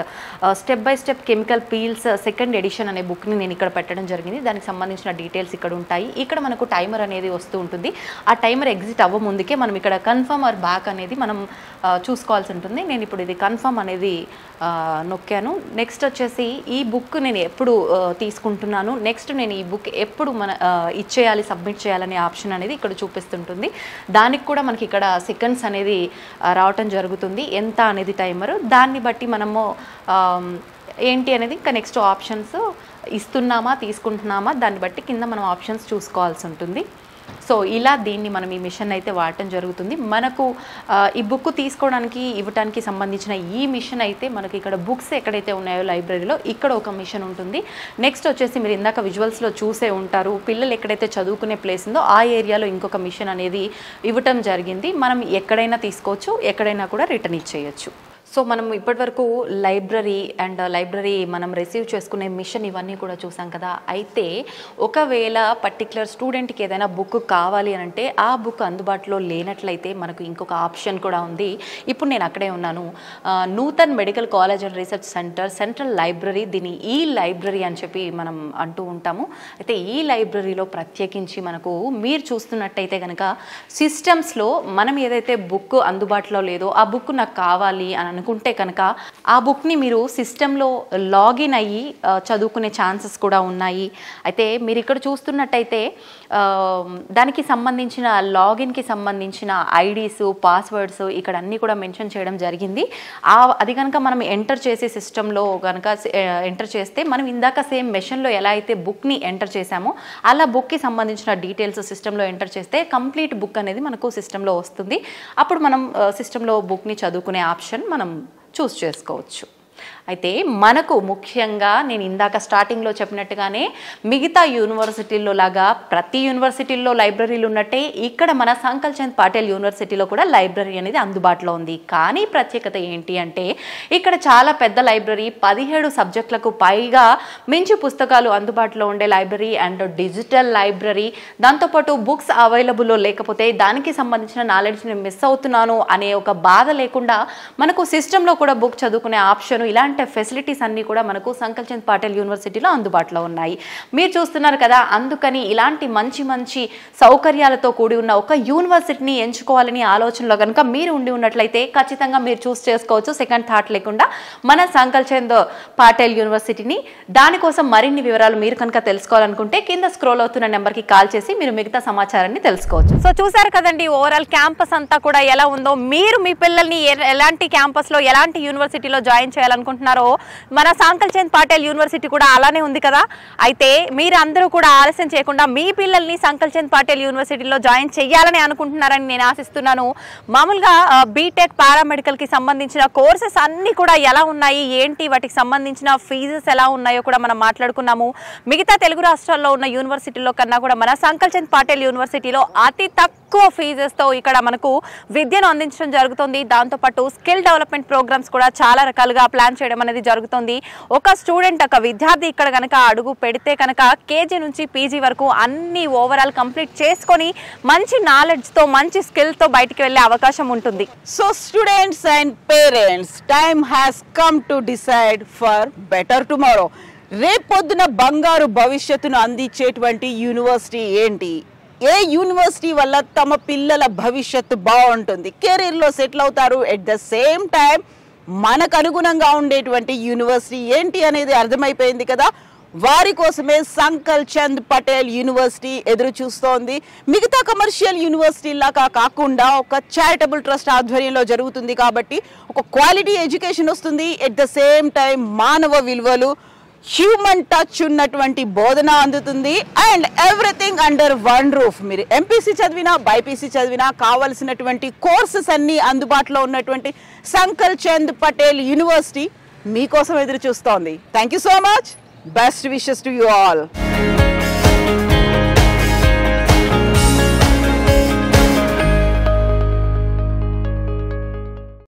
step by step chemical peels second edition అనే బుక్ని నేను ఇక్కడ పెట్టడం జరిగింది. దానికి సంబంధించిన డీటెయిల్స్ ఇక్కడ ఉంటాయి. ఇక్కడ మనకు టైమర్ అనేది వస్తూ ఉంటుంది. ఆ టైమర్ ఎగ్జిట్ అవ్వ ముందుకే మనం ఇక్కడ కన్ఫర్మ్ ఆర్ బ్యాక్ అనేది మనం చూసుకోవాల్సి ఉంటుంది. నేను ఇప్పుడు ఇది కన్ఫర్మ్ అనేది నొక్కాను. నెక్స్ట్ వచ్చేసి ఈ బుక్ నేను ఎప్పుడు తీసుకుంటున్నాను, నెక్స్ట్ నేను ఈ బుక్ ఎప్పుడు ఇచ్చేయాలి, సబ్మిట్ చేయాలనే ఆప్షన్ అనేది ఇక్కడ చూపిస్తుంటుంది. దానికి కూడా మనకి ఇక్కడ సెకండ్స్ అనేది రావటం జరుగుతుంది, ఎంత అనేది టైమర్. దాన్ని బట్టి మనము ఏంటి అనేది ఇంకా నెక్స్ట్ ఆప్షన్స్ ఇస్తున్నామా తీసుకుంటున్నామా దాన్ని బట్టి కింద మనం ఆప్షన్స్ చూసుకోవాల్సి ఉంటుంది. సో ఇలా దీన్ని మనం ఈ మిషన్ అయితే వాడటం జరుగుతుంది. మనకు ఈ బుక్ తీసుకోవడానికి ఇవ్వడానికి సంబంధించిన ఈ మిషన్ అయితే మనకి ఇక్కడ బుక్స్ ఎక్కడైతే ఉన్నాయో లైబ్రరీలో ఇక్కడ ఒక మిషన్ ఉంటుంది. నెక్స్ట్ వచ్చేసి మీరు ఇందాక విజువల్స్లో చూసే ఉంటారు, పిల్లలు ఎక్కడైతే చదువుకునే ప్లేస్ ఉందో ఆ ఏరియాలో ఇంకొక మిషన్ అనేది ఇవ్వటం జరిగింది. మనం ఎక్కడైనా తీసుకోవచ్చు, ఎక్కడైనా కూడా రిటర్న్ ఇచ్చేయచ్చు. సో మనం ఇప్పటివరకు లైబ్రరీ మనం రిసీవ్ చేసుకునే మిషన్ ఇవన్నీ కూడా చూసాం కదా. అయితే ఒకవేళ పర్టికులర్ స్టూడెంట్కి ఏదైనా బుక్ కావాలి అని అంటే ఆ బుక్ అందుబాటులో లేనట్లయితే మనకు ఇంకొక ఆప్షన్ కూడా ఉంది. ఇప్పుడు నేను అక్కడే ఉన్నాను, Nutan medical college and research centre central library, దీన్ని ఈ లైబ్రరీ అని చెప్పి మనం అంటూ ఉంటాము. అయితే ఈ లైబ్రరీలో ప్రత్యేకించి మనకు మీరు చూస్తున్నట్టయితే కనుక సిస్టమ్స్లో మనం ఏదైతే బుక్ అందుబాటులో లేదో ఆ బుక్ నాకు కావాలి అని అనుకుంటే కనుక ఆ బుక్ని మీరు సిస్టంలో లాగిన్ అయ్యి చదువుకునే ఛాన్సెస్ కూడా ఉన్నాయి. అయితే మీరు ఇక్కడ చూస్తున్నట్టయితే దానికి సంబంధించిన లాగిన్కి సంబంధించిన ఐడీస్, పాస్వర్డ్స్ ఇక్కడ అన్నీ కూడా మెన్షన్ చేయడం జరిగింది. అది కనుక మనం ఎంటర్ చేసే సిస్టంలో కనుక ఎంటర్ చేస్తే మనం ఇందాక సేమ్ మెషిన్లో ఎలా అయితే బుక్ని ఎంటర్ చేసామో అలా బుక్కి సంబంధించిన డీటెయిల్స్ సిస్టంలో ఎంటర్ చేస్తే కంప్లీట్ బుక్ అనేది మనకు సిస్టంలో వస్తుంది. అప్పుడు మనం సిస్టంలో బుక్ని చదువుకునే ఆప్షన్ మనం చూస్ చేసుకోవచ్చు. అయితే మనకు ముఖ్యంగా నేను ఇందాక స్టార్టింగ్లో చెప్పినట్టుగానే మిగతా యూనివర్సిటీల్లో లాగా ప్రతి యూనివర్సిటీల్లో లైబ్రరీలు ఉన్నట్టే ఇక్కడ మన సంకల్ చంద్ పాటేల్ యూనివర్సిటీలో కూడా లైబ్రరీ అనేది అందుబాటులో ఉంది. కానీ ప్రత్యేకత ఏంటి అంటే ఇక్కడ చాలా పెద్ద లైబ్రరీ, 17 సబ్జెక్టులకు పైగా మించి పుస్తకాలు అందుబాటులో ఉండే లైబ్రరీ అండ్ డిజిటల్ లైబ్రరీ. దాంతోపాటు బుక్స్ అవైలబుల్లో లేకపోతే దానికి సంబంధించిన నాలెడ్జ్ని మిస్ అవుతున్నాను అనే ఒక బాధ లేకుండా మనకు సిస్టంలో కూడా బుక్ చదువుకునే ఆప్షన్, ఇలాంటి అలాంటి ఫెసిలిటీస్ అన్నీ కూడా మనకు సంకల్ చంద్ పాటేల్ యూనివర్సిటీలో అందుబాటులో ఉన్నాయి. మీరు చూస్తున్నారు కదా, అందుకని ఇలాంటి మంచి మంచి సౌకర్యాలతో కూడి ఉన్న ఒక యూనివర్సిటీని ఎంచుకోవాలని ఆలోచనలో కనుక మీరు ఉండి ఉన్నట్లయితే ఖచ్చితంగా మీరు చూస్ చేసుకోవచ్చు సెకండ్ థాట్ లేకుండా మన సంకల్ చంద్ పాటేల్ యూనివర్సిటీని. దానికోసం మరిన్ని వివరాలు మీరు కనుక తెలుసుకోవాలనుకుంటే కింద స్క్రోల్ అవుతున్న నెంబర్కి కాల్ చేసి మీరు మిగతా సమాచారాన్ని తెలుసుకోవచ్చు. సో చూసారు కదండి ఓవరాల్ క్యాంపస్ అంతా కూడా ఎలా ఉందో. మీరు మీ పిల్లల్ని ఎలాంటి క్యాంపస్లో ఎలాంటి యూనివర్సిటీలో జాయిన్ చేయాలనుకుంటున్నారో మన సంకల్ చంద్ పాటేల్ యూనివర్సిటీ కూడా అలానే ఉంది కదా. అయితే మీరు అందరూ కూడా ఆలస్యం చేయకుండా మీ పిల్లల్ని సంకల్ చంద్ పాటేల్ యూనివర్సిటీలో జాయిన్ చేయాలని అనుకుంటున్నారని నేను ఆశిస్తున్నాను. మామూలుగా బీటెక్ పారామెడికల్కి సంబంధించిన కోర్సెస్ అన్నీ కూడా ఎలా ఉన్నాయి ఏంటి, వాటికి సంబంధించిన ఫీజెస్ ఎలా ఉన్నాయో కూడా మనం మాట్లాడుకున్నాము. మిగతా తెలుగు రాష్ట్రాల్లో ఉన్న యూనివర్సిటీలో కన్నా కూడా మన సంకల్ చంద్ పాటేల్ యూనివర్సిటీలో అతి తక్కువ ఫీజెస్తో ఇక్కడ మనకు విద్యను అందించడం జరుగుతుంది. దాంతోపాటు స్కిల్ డెవలప్మెంట్ ప్రోగ్రామ్స్ కూడా చాలా రకాలుగా ప్లాన్ చేయడం అనేది జరుగుతుంది. ఒక స్టూడెంట్, ఒక విద్యార్థి ఇక్కడ కనుక అడుగు పెడితే కనుక కేజీ నుంచి పీజీ వరకు అన్ని ఓవరాల్ కంప్లీట్ చేసుకొని మంచి నాలెడ్జ్తో మంచి స్కిల్తో బయటికి వెళ్ళే అవకాశం ఉంటుంది. So students and parents, time has come to decide for better tomorrow. రేపొద్దున బంగారు భవిష్యత్తును అందించేటువంటి యూనివర్సిటీ ఏంటి, ఏ యూనివర్సిటీ వల్ల తమ పిల్లల భవిష్యత్తు బాగుంటుంది, కెరీర్లో సెటిల్ అవుతారు, ఎట్ ద సేమ్ టైం మనకు అనుగుణంగా ఉండేటువంటి యూనివర్సిటీ ఏంటి అనేది అర్థమైపోయింది కదా. వారి కోసమే సంకల్ చంద్ పటేల్ యూనివర్సిటీ ఎదురు చూస్తోంది. మిగతా కమర్షియల్ యూనివర్సిటీలాగా కాకుండా ఒక చారిటబుల్ ట్రస్ట్ ఆధ్వర్యంలో జరుగుతుంది కాబట్టి ఒక క్వాలిటీ ఎడ్యుకేషన్ వస్తుంది. ఎట్ ద సేమ్ టైం మానవ విలువలు, హ్యూమన్ టచ్ ఉన్నటువంటి బోధన అందుతుంది. And everything under one roof. మీరు ఎంపీసీ చదివినా బైపీసీ చదివినా కావలసినటువంటి కోర్సెస్ అన్నీ అందుబాటులో ఉన్నటువంటి సంకల్ చంద్ పటేల్ యూనివర్సిటీ మీకోసం ఎదురు చూస్తోంది. Thank you so much. Best wishes to you all.